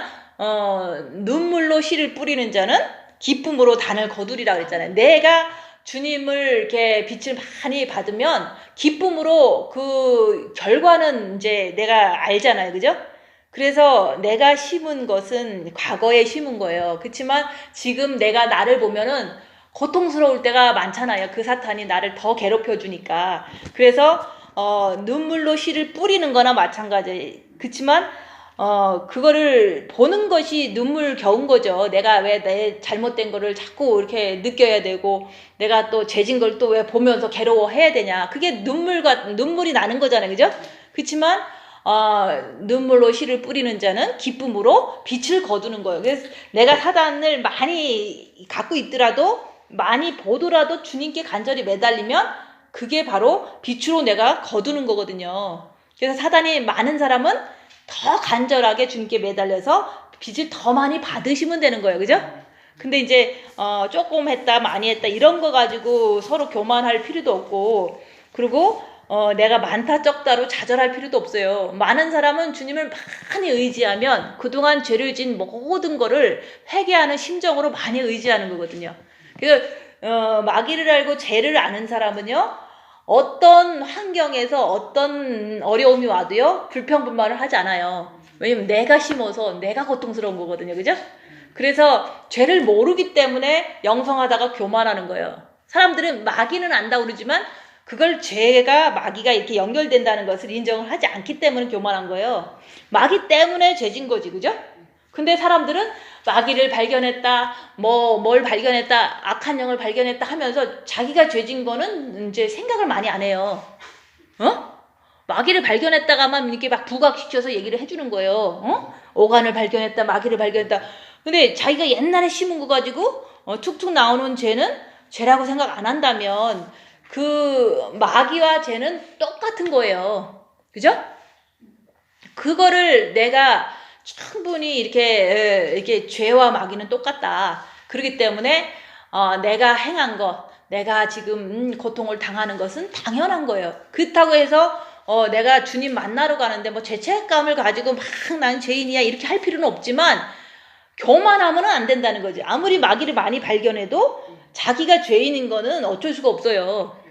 눈물로 씨를 뿌리는 자는 기쁨으로 단을 거두리라 그랬잖아요. 내가 주님을 이렇게 빛을 많이 받으면 기쁨으로 그 결과는 이제 내가 알잖아요. 그죠? 그래서 내가 심은 것은 과거에 심은 거예요. 그치만 지금 내가 나를 보면은 고통스러울 때가 많잖아요. 그 사탄이 나를 더 괴롭혀 주니까. 그래서 눈물로 씨를 뿌리는 거나 마찬가지. 그치만 그거를 보는 것이 눈물겨운 거죠. 내가 왜 내 잘못된 거를 자꾸 이렇게 느껴야 되고 내가 또 죄진 걸 또 왜 보면서 괴로워해야 되냐. 그게 눈물이 나는 거잖아요. 그죠? 그치만 눈물로 씨를 뿌리는 자는 기쁨으로 빛을 거두는 거예요. 그래서 내가 사단을 많이 갖고 있더라도 많이 보더라도 주님께 간절히 매달리면 그게 바로 빛으로 내가 거두는 거거든요. 그래서 사단이 많은 사람은 더 간절하게 주님께 매달려서 빛을 더 많이 받으시면 되는 거예요. 그죠? 근데 이제 조금 했다 많이 했다 이런 거 가지고 서로 교만할 필요도 없고 그리고 내가 많다 적다로 좌절할 필요도 없어요. 많은 사람은 주님을 많이 의지하면 그동안 죄를 진 모든 거를 회개하는 심정으로 많이 의지하는 거거든요. 그래서 마귀를 알고 죄를 아는 사람은요. 어떤 환경에서 어떤 어려움이 와도요. 불평불만을 하지 않아요. 왜냐면 내가 심어서 내가 고통스러운 거거든요. 그죠? 그래서 죄를 모르기 때문에 영성하다가 교만하는 거예요. 사람들은 마귀는 안다고 그러지만 그걸 죄가 마귀가 이렇게 연결된다는 것을 인정을 하지 않기 때문에 교만한 거예요. 마귀 때문에 죄진 거지, 그죠? 근데 사람들은 마귀를 발견했다, 뭘 발견했다, 악한 영을 발견했다 하면서 자기가 죄진 거는 이제 생각을 많이 안 해요. 마귀를 발견했다가만 이렇게 막 부각시켜서 얘기를 해주는 거예요. 오간을 발견했다, 마귀를 발견했다. 근데 자기가 옛날에 심은 거 가지고 툭툭 나오는 죄는 죄라고 생각 안 한다면 그 마귀와 죄는 똑같은 거예요. 그죠? 그거를 내가 충분히 이렇게 죄와 마귀는 똑같다. 그렇기 때문에 내가 행한 것, 내가 지금 고통을 당하는 것은 당연한 거예요. 그렇다고 해서 내가 주님 만나러 가는데 뭐 죄책감을 가지고 막 난 죄인이야 이렇게 할 필요는 없지만 교만하면 안 된다는 거지. 아무리 마귀를 많이 발견해도 자기가 죄인인 거는 어쩔 수가 없어요.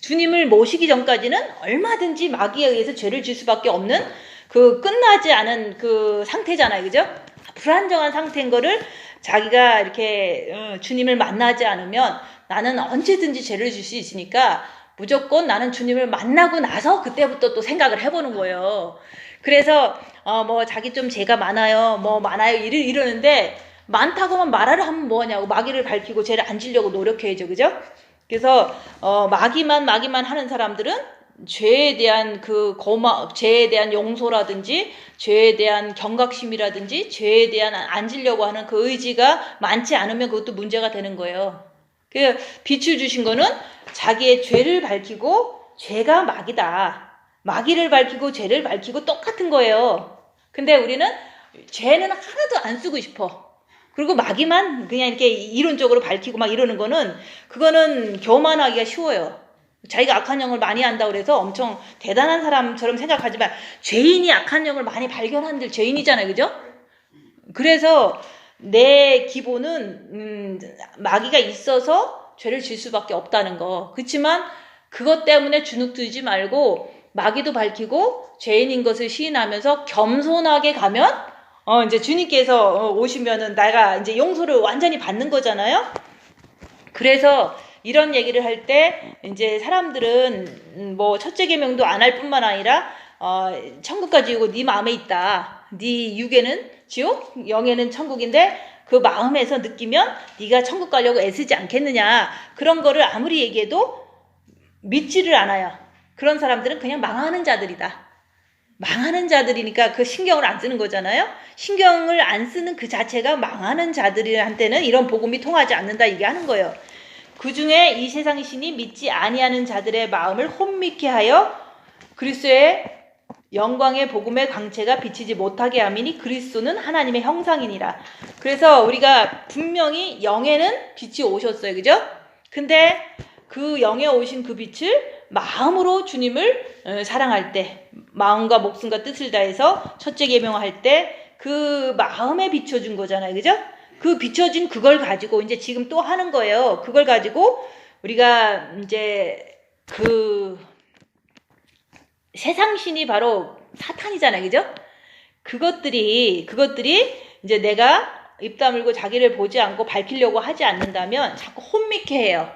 주님을 모시기 전까지는 얼마든지 마귀에 의해서 죄를 질 수밖에 없는 그 끝나지 않은 그 상태잖아요. 그죠? 불안정한 상태인 거를 자기가 이렇게 주님을 만나지 않으면 나는 언제든지 죄를 질 수 있으니까 무조건 나는 주님을 만나고 나서 그때부터 또 생각을 해보는 거예요. 그래서 뭐 자기 좀 죄가 많아요. 뭐 많아요. 이러는데 많다고만 말하려 하면 뭐하냐고 마귀를 밝히고 죄를 안 지려고 노력해야죠. 그죠? 그래서 마귀만 하는 사람들은 죄에 대한 죄에 대한 용서라든지 죄에 대한 경각심이라든지 죄에 대한 안 지려고 하는 그 의지가 많지 않으면 그것도 문제가 되는 거예요. 그 빛을 주신 거는 자기의 죄를 밝히고 죄가 마귀다. 마귀를 밝히고 죄를 밝히고 똑같은 거예요. 근데 우리는 죄는 하나도 안 쓰고 싶어. 그리고 마귀만 그냥 이렇게 이론적으로 밝히고 막 이러는 거는 그거는 교만하기가 쉬워요. 자기가 악한 영을 많이 한다고 그래서 엄청 대단한 사람처럼 생각하지만 죄인이 악한 영을 많이 발견한들 죄인이잖아요. 그죠? 그래서 내 기본은 마귀가 있어서 죄를 질 수밖에 없다는 거. 그렇지만 그것 때문에 주눅 들지 말고 마귀도 밝히고 죄인인 것을 시인하면서 겸손하게 가면 이제 주님께서 오시면은 내가 이제 용서를 완전히 받는 거잖아요. 그래서 이런 얘기를 할 때 이제 사람들은 뭐 첫째 계명도 안 할 뿐만 아니라 천국과 지옥은 네 마음에 있다. 네 육에는 지옥, 영에는 천국인데 그 마음에서 느끼면 네가 천국 가려고 애쓰지 않겠느냐. 그런 거를 아무리 얘기해도 믿지를 않아요. 그런 사람들은 그냥 망하는 자들이다. 망하는 자들이니까 그 신경을 안 쓰는 거잖아요. 신경을 안 쓰는 그 자체가 망하는 자들한테는 이런 복음이 통하지 않는다 이게 하는 거예요. 그 중에 이 세상의 신이 믿지 아니하는 자들의 마음을 혼미케 하여 그리스도의 영광의 복음의 광채가 비치지 못하게 함이니 그리스도는 하나님의 형상이니라. 그래서 우리가 분명히 영에는 빛이 오셨어요. 그죠? 근데 그 영에 오신 그 빛을 마음으로 주님을 사랑할 때 마음과 목숨과 뜻을 다해서 첫째 계명할 때 그 마음에 비춰준 거잖아요. 그죠? 그 비춰진 그걸 가지고 이제 지금 또 하는 거예요. 그걸 가지고 우리가 이제 그 세상 신이 바로 사탄이잖아요. 그죠? 그것들이 이제 내가 입 다물고 자기를 보지 않고 밝히려고 하지 않는다면 자꾸 혼미케 해요.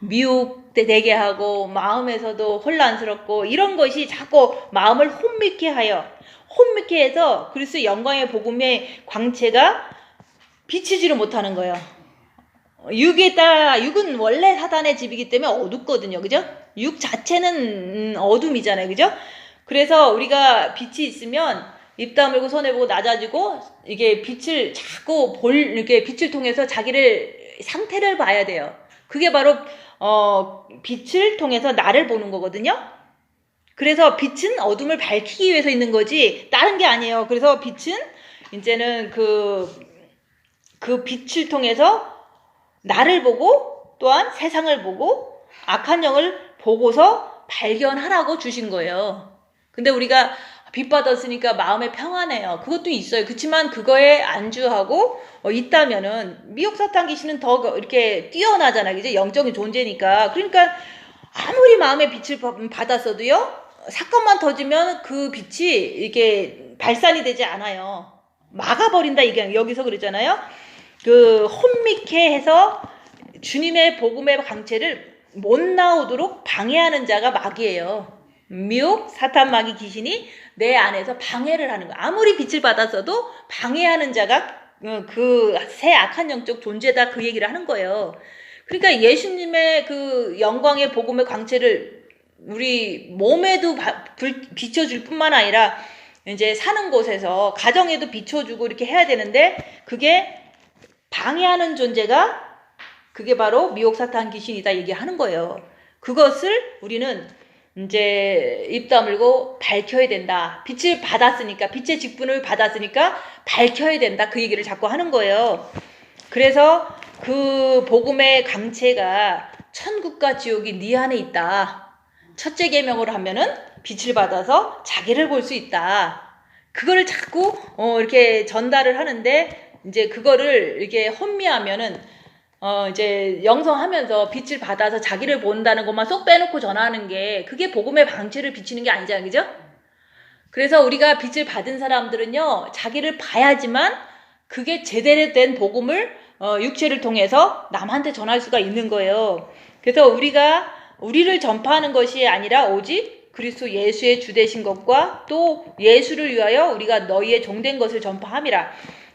미혹되게 하고 마음에서도 혼란스럽고 이런 것이 자꾸 마음을 혼미케 하여 혼미케 해서 그리스도 영광의 복음의 광채가 비치지를 못하는 거예요. 육은 원래 사단의 집이기 때문에 어둡거든요. 그죠? 육 자체는 어둠이잖아요. 그죠? 그래서 우리가 빛이 있으면 입 다물고 손해 보고 낮아지고 이게 빛을 자꾸 이렇게 빛을 통해서 자기를 상태를 봐야 돼요. 그게 바로 빛을 통해서 나를 보는 거거든요. 그래서 빛은 어둠을 밝히기 위해서 있는 거지 다른 게 아니에요. 그래서 빛은 이제는 그 빛을 통해서 나를 보고 또한 세상을 보고 악한 영을 보고서 발견하라고 주신 거예요. 근데 우리가 빛 받았으니까 마음에 평안해요. 그것도 있어요. 그렇지만 그거에 안주하고 있다면은 미혹 사탄 귀신은 더 이렇게 뛰어나잖아요. 그죠? 영적인 존재니까. 그러니까 아무리 마음의 빛을 받았어도요. 사건만 터지면 그 빛이 이렇게 발산이 되지 않아요. 막아버린다 이게 여기서 그랬잖아요. 그 혼미케 해서 주님의 복음의 강체를 못 나오도록 방해하는 자가 마귀예요. 미혹, 사탄, 마귀, 귀신이 내 안에서 방해를 하는 거야. 아무리 빛을 받았어도 방해하는 자가 그 새 악한 영적 존재다, 그 얘기를 하는 거예요. 그러니까 예수님의 그 영광의 복음의 광채를 우리 몸에도 비춰줄 뿐만 아니라 이제 사는 곳에서 가정에도 비춰주고 이렇게 해야 되는데, 그게 방해하는 존재가 그게 바로 미혹, 사탄, 귀신이다 얘기하는 거예요. 그것을 우리는 이제 입 다물고 밝혀야 된다. 빛을 받았으니까, 빛의 직분을 받았으니까 밝혀야 된다, 그 얘기를 자꾸 하는 거예요. 그래서 그 복음의 강체가 천국과 지옥이 네 안에 있다. 첫째 계명으로 하면은 빛을 받아서 자기를 볼 수 있다. 그거를 자꾸 이렇게 전달을 하는데, 이제 그거를 이렇게 혼미하면은 이제 영성하면서 빛을 받아서 자기를 본다는 것만 쏙 빼놓고 전하는 게, 그게 복음의 방체를 비치는 게 아니잖아요, 그죠? 그래서 우리가 빛을 받은 사람들은요, 자기를 봐야지만 그게 제대로 된 복음을 육체를 통해서 남한테 전할 수가 있는 거예요. 그래서 우리가 우리를 전파하는 것이 아니라 오직 그리스도 예수의 주되신 것과 또 예수를 위하여 우리가 너희의 종된 것을 전파함이라.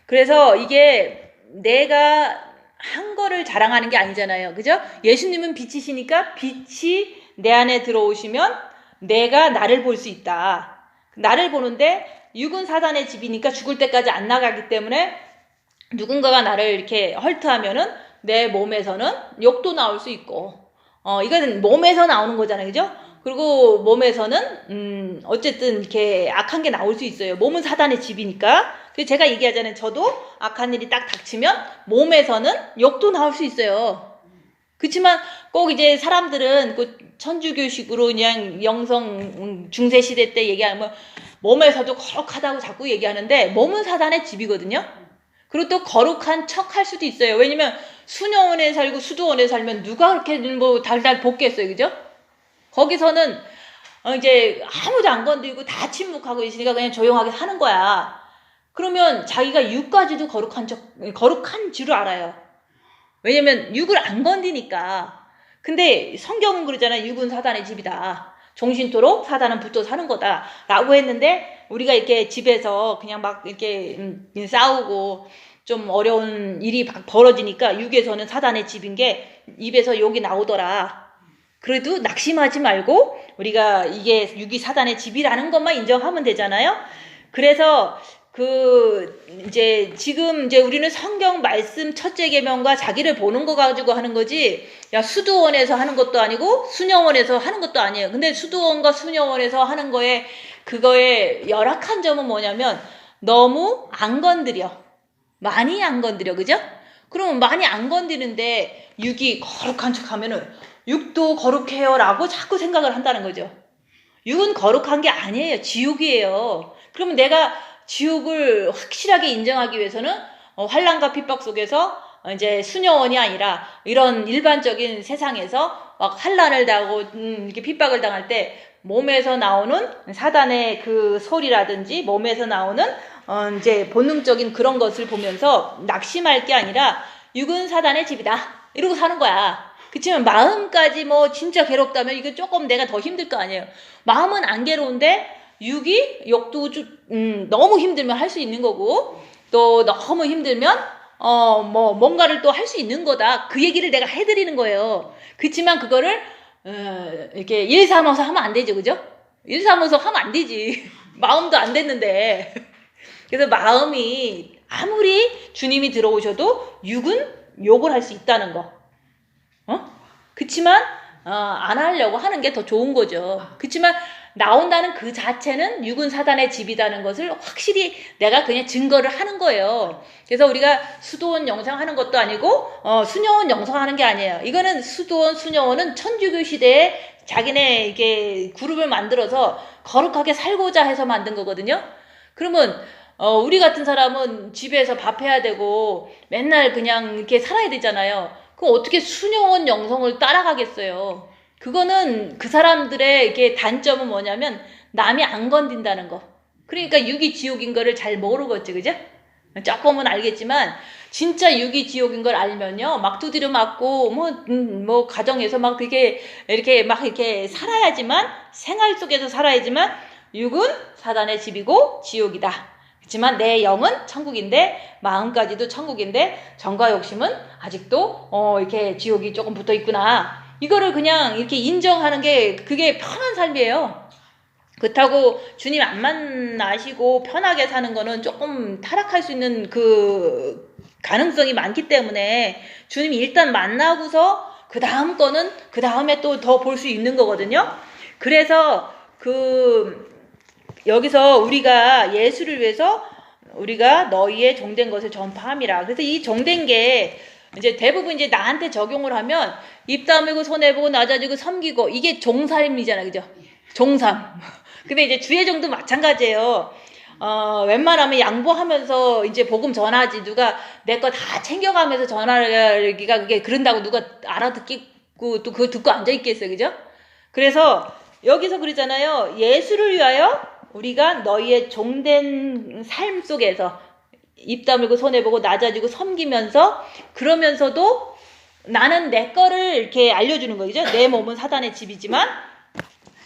그래서 이게 내가 한 거를 자랑하는 게 아니잖아요, 그죠? 예수님은 빛이시니까 빛이 내 안에 들어오시면 내가 나를 볼 수 있다. 나를 보는데 육은 사단의 집이니까 죽을 때까지 안 나가기 때문에 누군가가 나를 이렇게 헐트하면은 내 몸에서는 욕도 나올 수 있고, 이거는 몸에서 나오는 거잖아요, 그죠? 그리고 몸에서는 어쨌든 이렇게 악한 게 나올 수 있어요. 몸은 사단의 집이니까. 그래서 제가 얘기하잖아요. 저도 악한 일이 딱 닥치면 몸에서는 욕도 나올 수 있어요. 그렇지만 꼭 이제 사람들은 그 천주교식으로 그냥 영성 중세 시대 때 얘기하면 몸에서도 거룩하다고 자꾸 얘기하는데, 몸은 사단의 집이거든요. 그리고 또 거룩한 척 할 수도 있어요. 왜냐면 수녀원에 살고 수도원에 살면 누가 그렇게 뭐 달달 볶겠어요, 그죠? 거기서는 이제 아무도 안 건드리고 다 침묵하고 있으니까 그냥 조용하게 사는 거야. 그러면 자기가 육까지도 거룩한 줄 알아요. 왜냐면 육을 안 건드니까. 근데 성경은 그러잖아요. 육은 사단의 집이다. 종신토록 사단은 붙어 사는 거다 라고 했는데, 우리가 이렇게 집에서 그냥 막 이렇게 싸우고 좀 어려운 일이 벌어지니까 육에서는 사단의 집인 게 입에서 욕이 나오더라. 그래도 낙심하지 말고 우리가 이게 육이 사단의 집이라는 것만 인정하면 되잖아요. 그래서 이제 지금 이제 우리는 성경 말씀 첫째 계명과 자기를 보는 거 가지고 하는 거지, 야, 수도원에서 하는 것도 아니고 수녀원에서 하는 것도 아니에요. 근데 수도원과 수녀원에서 하는 그거의 열악한 점은 뭐냐면 너무 안 건드려. 많이 안 건드려, 그죠? 그러면 많이 안 건드리는데 육이 거룩한 척 하면은 육도 거룩해요 라고 자꾸 생각을 한다는 거죠. 육은 거룩한 게 아니에요. 지옥이에요. 그러면 내가 지옥을 확실하게 인정하기 위해서는 환난과 핍박 속에서 이제 수녀원이 아니라 이런 일반적인 세상에서 막 환난을 당하고 이렇게 핍박을 당할 때 몸에서 나오는 사단의 그 소리라든지 몸에서 나오는 이제 본능적인 그런 것을 보면서 낙심할 게 아니라 육은 사단의 집이다 이러고 사는 거야. 그치만 마음까지 뭐 진짜 괴롭다면 이게 조금 내가 더 힘들 거 아니에요. 마음은 안 괴로운데 육이 욕도 너무 힘들면 할 수 있는 거고, 또 너무 힘들면 뭐 뭔가를 또 할 수 있는 거다, 그 얘기를 내가 해드리는 거예요. 그치만 그거를 이렇게 일삼아서 하면 안 되죠, 그죠? 일삼아서 하면 안 되지. 마음도 안 됐는데. 그래서 마음이 아무리 주님이 들어오셔도 육은 욕을 할 수 있다는 거. 그치만 안 하려고 하는 게 더 좋은 거죠. 그치만 나온다는 그 자체는 육은 사단의 집이라는 것을 확실히 내가 그냥 증거를 하는 거예요. 그래서 우리가 수도원 영상하는 것도 아니고 수녀원 영상하는 게 아니에요. 이거는 수도원, 수녀원은 천주교 시대에 자기네 이게 그룹을 만들어서 거룩하게 살고자 해서 만든 거거든요. 그러면 우리 같은 사람은 집에서 밥 해야 되고 맨날 그냥 이렇게 살아야 되잖아요. 그럼 어떻게 수녀원 영성을 따라가겠어요? 그거는 그 사람들의 이게 단점은 뭐냐면 남이 안 건든다는 거. 그러니까 육이 지옥인 거를 잘 모르겠지, 그죠? 조금은 알겠지만 진짜 육이 지옥인 걸 알면요, 막 두드려 맞고, 뭐, 가정에서 막 이렇게 막 이렇게 살아야지만, 생활 속에서 살아야지만, 육은 사단의 집이고 지옥이다. 그렇지만 내 영은 천국인데, 마음까지도 천국인데, 정과 욕심은 아직도, 이렇게 지옥이 조금 붙어 있구나. 이거를 그냥 이렇게 인정하는 게, 그게 편한 삶이에요. 그렇다고 주님 안 만나시고 편하게 사는 거는 조금 타락할 수 있는 그 가능성이 많기 때문에 주님이 일단 만나고서 그 다음 거는 그 다음에 또 더 볼 수 있는 거거든요. 그래서 여기서 우리가 예수를 위해서 우리가 너희의 종된 것을 전파함이라. 그래서 이 종된 게 이제 대부분 이제 나한테 적용을 하면 입 다물고 손 해보고 낮아지고 섬기고, 이게 종살임이잖아요, 그죠? 종삼. 근데 이제 주의 종도 마찬가지예요. 웬만하면 양보하면서 이제 복음 전하지, 누가 내 거 다 챙겨가면서 전하기가 그게 그런다고 누가 알아듣고 또 그거 듣고 앉아있겠어요, 그죠? 그래서 여기서 그러잖아요. 예수를 위하여 우리가 너희의 종된 삶 속에서 입 다물고 손 해보고 낮아지고 섬기면서, 그러면서도 나는 내 거를 이렇게 알려주는 거죠. 내 몸은 사단의 집이지만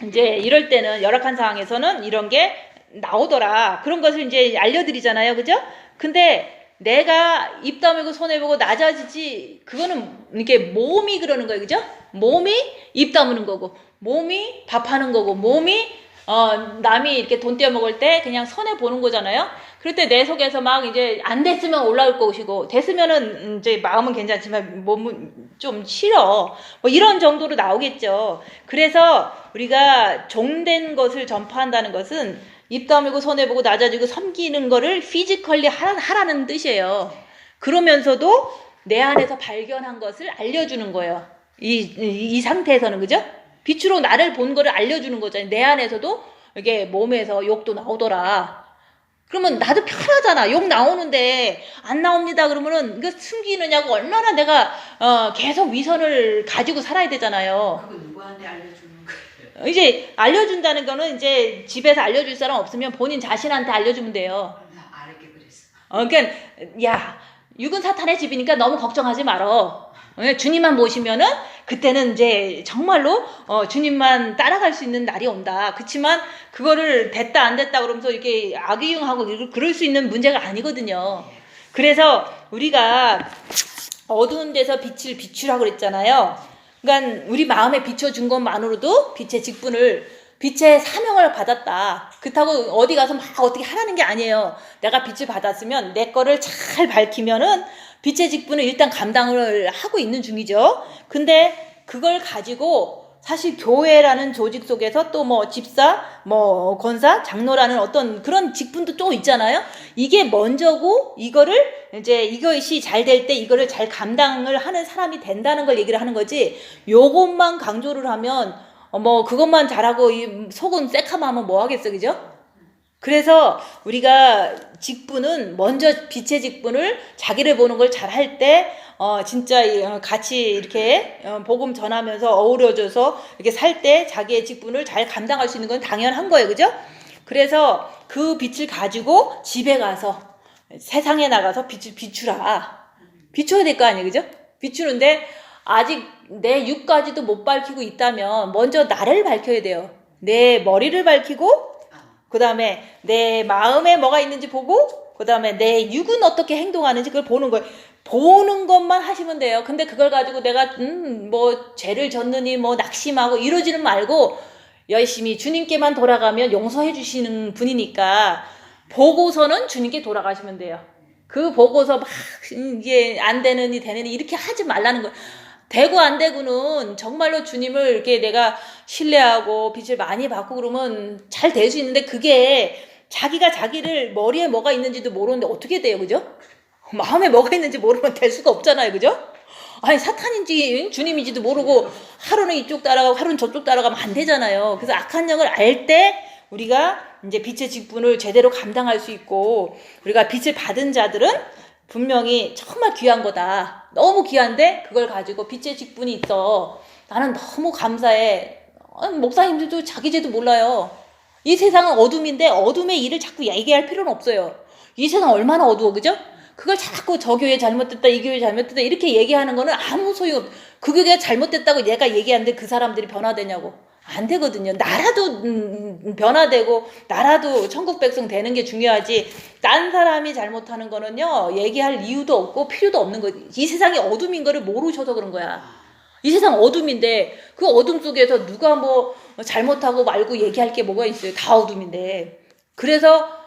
이제 이럴 때는, 열악한 상황에서는 이런 게 나오더라. 그런 것을 이제 알려드리잖아요, 그죠? 근데 내가 입 다물고 손 해보고 낮아지지, 그거는 이렇게 몸이 그러는 거예요, 그죠? 몸이 입 다무는 거고, 몸이 밥하는 거고, 몸이 남이 이렇게 돈 떼어먹을 때 그냥 손해 보는 거잖아요. 그럴 때 내 속에서 막 이제 안 됐으면 올라올 것이고, 됐으면은 이제 마음은 괜찮지만 몸은 좀 싫어. 뭐 이런 정도로 나오겠죠. 그래서 우리가 종된 것을 전파한다는 것은 입 다물고 손 해보고 낮아지고 섬기는 거를 피지컬리 하라는 뜻이에요. 그러면서도 내 안에서 발견한 것을 알려주는 거예요. 이 상태에서는, 그죠? 빛으로 나를 본 거를 알려주는 거잖아요. 내 안에서도 이게 몸에서 욕도 나오더라. 그러면 나도 편하잖아. 욕 나오는데 안 나옵니다 그러면은 이거 숨기느냐고, 얼마나 내가 계속 위선을 가지고 살아야 되잖아요. 그거 누구한테 알려주는 거예요? 이제 알려준다는 거는 이제 집에서 알려줄 사람 없으면 본인 자신한테 알려주면 돼요. 나 알게 그랬어. 그러니까 야, 육은 사탄의 집이니까 너무 걱정하지 말어. 주님만 모시면은 그때는 이제 정말로 주님만 따라갈 수 있는 날이 온다. 그렇지만 그거를 됐다 안 됐다 그러면서 이렇게 악의용하고 그럴 수 있는 문제가 아니거든요. 그래서 우리가 어두운 데서 빛을 비추라고 그랬잖아요. 그러니까 우리 마음에 비춰준 것만으로도 빛의 직분을, 빛의 사명을 받았다. 그렇다고 어디 가서 막 어떻게 하라는 게 아니에요. 내가 빛을 받았으면 내 거를 잘 밝히면은 빛의 직분을 일단 감당을 하고 있는 중이죠. 근데 그걸 가지고 사실 교회라는 조직 속에서 또 뭐 집사, 뭐 권사, 장로라는 어떤 그런 직분도 또 있잖아요. 이게 먼저고, 이거를 이제 이것이 잘 될 때 이거를 잘 감당을 하는 사람이 된다는 걸 얘기를 하는 거지, 요것만 강조를 하면 뭐 그것만 잘하고 이 속은 새카마하면 뭐 하겠어, 그죠? 그래서 우리가 직분은 먼저 빛의 직분을, 자기를 보는 걸 잘할 때 진짜 같이 이렇게 복음 전하면서 어우러져서 이렇게 살 때 자기의 직분을 잘 감당할 수 있는 건 당연한 거예요, 그죠? 그래서 그 빛을 가지고 집에 가서 세상에 나가서 빛을 비추라. 비춰야 될 거 아니에요, 그죠? 비추는데 아직 내 육까지도 못 밝히고 있다면 먼저 나를 밝혀야 돼요. 내 머리를 밝히고, 그 다음에 내 마음에 뭐가 있는지 보고, 그 다음에 내 육은 어떻게 행동하는지 그걸 보는 거예요. 보는 것만 하시면 돼요. 근데 그걸 가지고 내가 뭐 죄를 졌느니 뭐 낙심하고 이러지는 말고, 열심히 주님께만 돌아가면 용서해 주시는 분이니까 보고서는 주님께 돌아가시면 돼요. 그 보고서 막 이게 안 되느니 되느니 이렇게 하지 말라는 거예요. 되고 안 되고는 정말로 주님을 이렇게 내가 신뢰하고 빛을 많이 받고 그러면 잘 될 수 있는데, 그게 자기가 자기를 머리에 뭐가 있는지도 모르는데 어떻게 돼요, 그죠? 마음에 뭐가 있는지 모르면 될 수가 없잖아요, 그죠? 아니, 사탄인지 주님인지도 모르고 하루는 이쪽 따라가고 하루는 저쪽 따라가면 안 되잖아요. 그래서 악한 영을 알 때 우리가 이제 빛의 직분을 제대로 감당할 수 있고, 우리가 빛을 받은 자들은 분명히 정말 귀한 거다. 너무 귀한데 그걸 가지고 빛의 직분이 있어. 나는 너무 감사해. 목사님들도 자기 죄도 몰라요. 이 세상은 어둠인데 어둠의 일을 자꾸 얘기할 필요는 없어요. 이 세상 얼마나 어두워, 그죠? 그걸 자꾸 저 교회 잘못됐다, 이 교회 잘못됐다 이렇게 얘기하는 거는 아무 소용없. 그 교회가 잘못됐다고 얘가 얘기하는데 그 사람들이 변화되냐고. 안 되거든요. 나라도 변화되고 나라도 천국 백성 되는 게 중요하지. 딴 사람이 잘못하는 거는요, 얘기할 이유도 없고 필요도 없는 거지. 이 세상이 어둠인 거를 모르셔서 그런 거야. 이 세상 어둠인데 그 어둠 속에서 누가 뭐 잘못하고 말고 얘기할 게 뭐가 있어요. 다 어둠인데. 그래서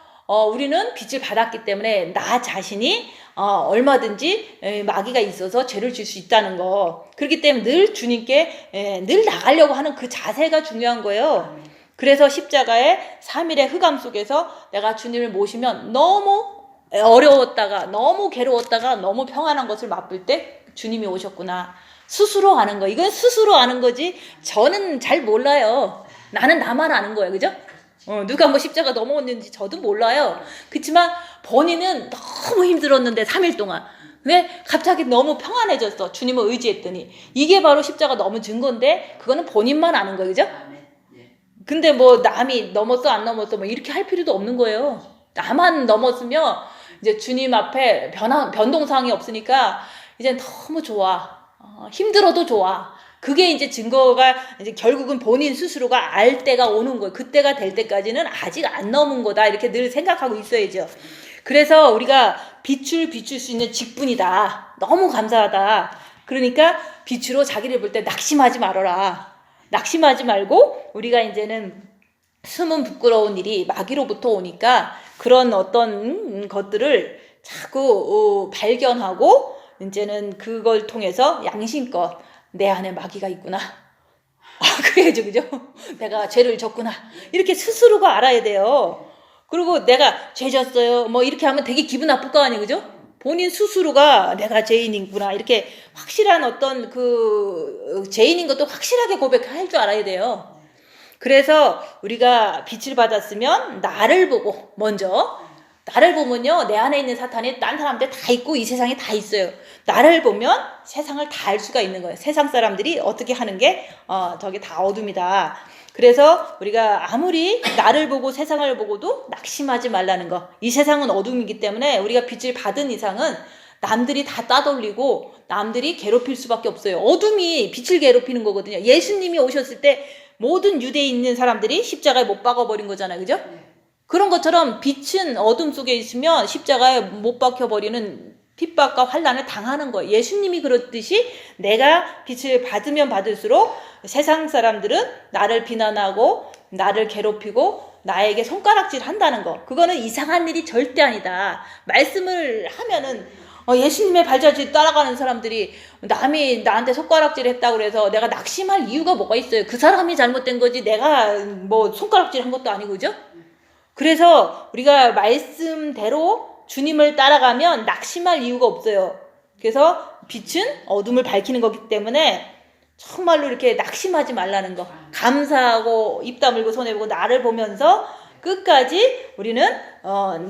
우리는 빛을 받았기 때문에 나 자신이 얼마든지 마귀가 있어서 죄를 질 수 있다는 거. 그렇기 때문에 늘 주님께 늘 나가려고 하는 그 자세가 중요한 거예요. 그래서 십자가의 3일의 흑암 속에서 내가 주님을 모시면 너무 어려웠다가 너무 괴로웠다가 너무 평안한 것을 맛볼 때 주님이 오셨구나. 스스로 아는 거. 이건 스스로 아는 거지 저는 잘 몰라요. 나는 나만 아는 거예요. 그죠? 누가 뭐 십자가 넘어왔는지 저도 몰라요. 그렇지만 본인은 너무 힘들었는데 3일 동안. 왜? 갑자기 너무 평안해졌어. 주님을 의지했더니. 이게 바로 십자가 넘어진 건데 그거는 본인만 아는 거예요. 그죠? 근데 뭐 남이 넘었어 안 넘었어 뭐 이렇게 할 필요도 없는 거예요. 나만 넘었으면 이제 주님 앞에 변동사항이 없으니까 이제 너무 좋아. 힘들어도 좋아. 그게 이제 증거가 이제 결국은 본인 스스로가 알 때가 오는 거예요. 그때가 될 때까지는 아직 안 넘은 거다. 이렇게 늘 생각하고 있어야죠. 그래서 우리가 빛을 비출 수 있는 직분이다. 너무 감사하다. 그러니까 빛으로 자기를 볼 때 낙심하지 말아라. 낙심하지 말고 우리가 이제는 숨은 부끄러운 일이 마귀로부터 오니까 그런 어떤 것들을 자꾸 발견하고 이제는 그걸 통해서 양심껏 내 안에 마귀가 있구나. 그래야죠, 그죠? 내가 죄를 졌구나. 이렇게 스스로가 알아야 돼요. 그리고 내가 죄 졌어요. 뭐 이렇게 하면 되게 기분 나쁠 거 아니에요, 그죠? 본인 스스로가 내가 죄인이구나. 이렇게 확실한 어떤 그 죄인인 것도 확실하게 고백할 줄 알아야 돼요. 그래서 우리가 빛을 받았으면 나를 보고 먼저 나를 보면요, 내 안에 있는 사탄이 딴 사람한테 다 있고 이 세상에 다 있어요. 나를 보면 세상을 다 알 수가 있는 거예요. 세상 사람들이 어떻게 하는 게 저게 다 어둠이다. 그래서 우리가 아무리 나를 보고 세상을 보고도 낙심하지 말라는 거. 이 세상은 어둠이기 때문에 우리가 빛을 받은 이상은 남들이 다 따돌리고 남들이 괴롭힐 수밖에 없어요. 어둠이 빛을 괴롭히는 거거든요. 예수님이 오셨을 때 모든 유대에 있는 사람들이 십자가에 못 박아버린 거잖아요. 그죠? 그런 것처럼 빛은 어둠 속에 있으면 십자가에 못 박혀버리는 핍박과 환난을 당하는 거예요. 예수님이 그렇듯이 내가 빛을 받으면 받을수록 세상 사람들은 나를 비난하고 나를 괴롭히고 나에게 손가락질 한다는 거. 그거는 이상한 일이 절대 아니다. 말씀을 하면은 예수님의 발자취 따라가는 사람들이 남이 나한테 손가락질 했다고 그래서 내가 낙심할 이유가 뭐가 있어요. 그 사람이 잘못된 거지 내가 뭐 손가락질 한 것도 아니고, 그죠? 그래서 우리가 말씀대로 주님을 따라가면 낙심할 이유가 없어요. 그래서 빛은 어둠을 밝히는 거기 때문에 정말로 이렇게 낙심하지 말라는 거. 감사하고 입 다물고 손 해보고 나를 보면서 끝까지 우리는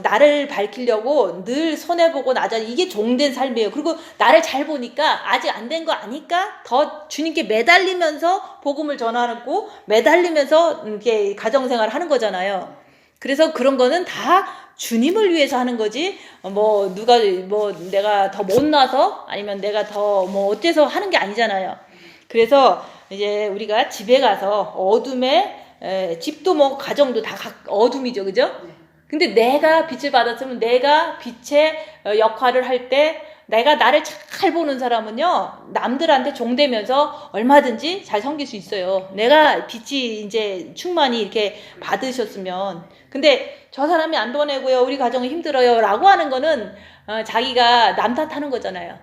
나를 밝히려고 늘 손해보고 나자. 이게 종된 삶이에요. 그리고 나를 잘 보니까 아직 안 된 거 아니까 더 주님께 매달리면서 복음을 전하고 매달리면서 이렇게 가정생활을 하는 거잖아요. 그래서 그런 거는 다 주님을 위해서 하는 거지, 뭐, 누가, 뭐, 내가 더 못나서, 아니면 내가 더 뭐, 어째서 하는 게 아니잖아요. 그래서 이제 우리가 집에 가서 어둠에, 집도 뭐, 가정도 다 어둠이죠. 그죠? 근데 내가 빛을 받았으면 내가 빛의 역할을 할 때, 내가 나를 잘 보는 사람은요, 남들한테 종되면서 얼마든지 잘 섬길 수 있어요. 내가 빛이 이제 충만히 이렇게 받으셨으면. 근데 저 사람이 안 보내고요, 우리 가정이 힘들어요 라고 하는 거는 자기가 남 탓하는 거잖아요.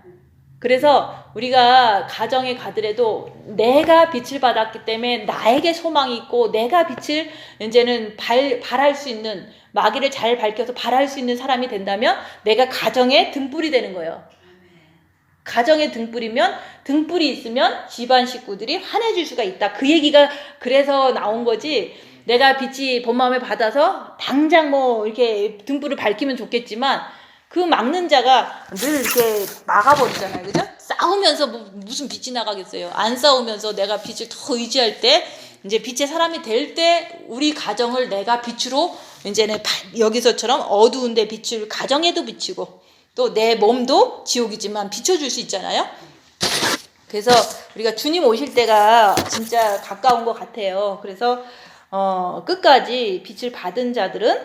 그래서 우리가 가정에 가더라도 내가 빛을 받았기 때문에 나에게 소망이 있고 내가 빛을 이제는 발할 수 있는, 마귀를 잘 밝혀서 발할 수 있는 사람이 된다면 내가 가정의 등불이 되는 거예요. 가정의 등불이면, 등불이 있으면 집안 식구들이 환해질 수가 있다. 그 얘기가 그래서 나온 거지. 내가 빛이 본 마음에 받아서 당장 뭐 이렇게 등불을 밝히면 좋겠지만 그 막는 자가 늘 이렇게 막아버리잖아요. 그죠? 싸우면서 무슨 빛이 나가겠어요. 안 싸우면서 내가 빛을 더 의지할 때, 이제 빛의 사람이 될 때 우리 가정을 내가 빛으로 이제는 여기서처럼 어두운데 빛을 가정에도 비치고 또 내 몸도 지옥이지만 비춰줄 수 있잖아요. 그래서 우리가 주님 오실 때가 진짜 가까운 것 같아요. 그래서 끝까지 빛을 받은 자들은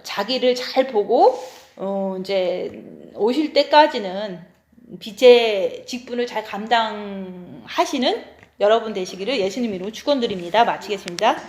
자기를 잘 보고 이제 오실 때까지는 빛의 직분을 잘 감당하시는 여러분 되시기를 예수님 이름으로 축원드립니다. 마치겠습니다.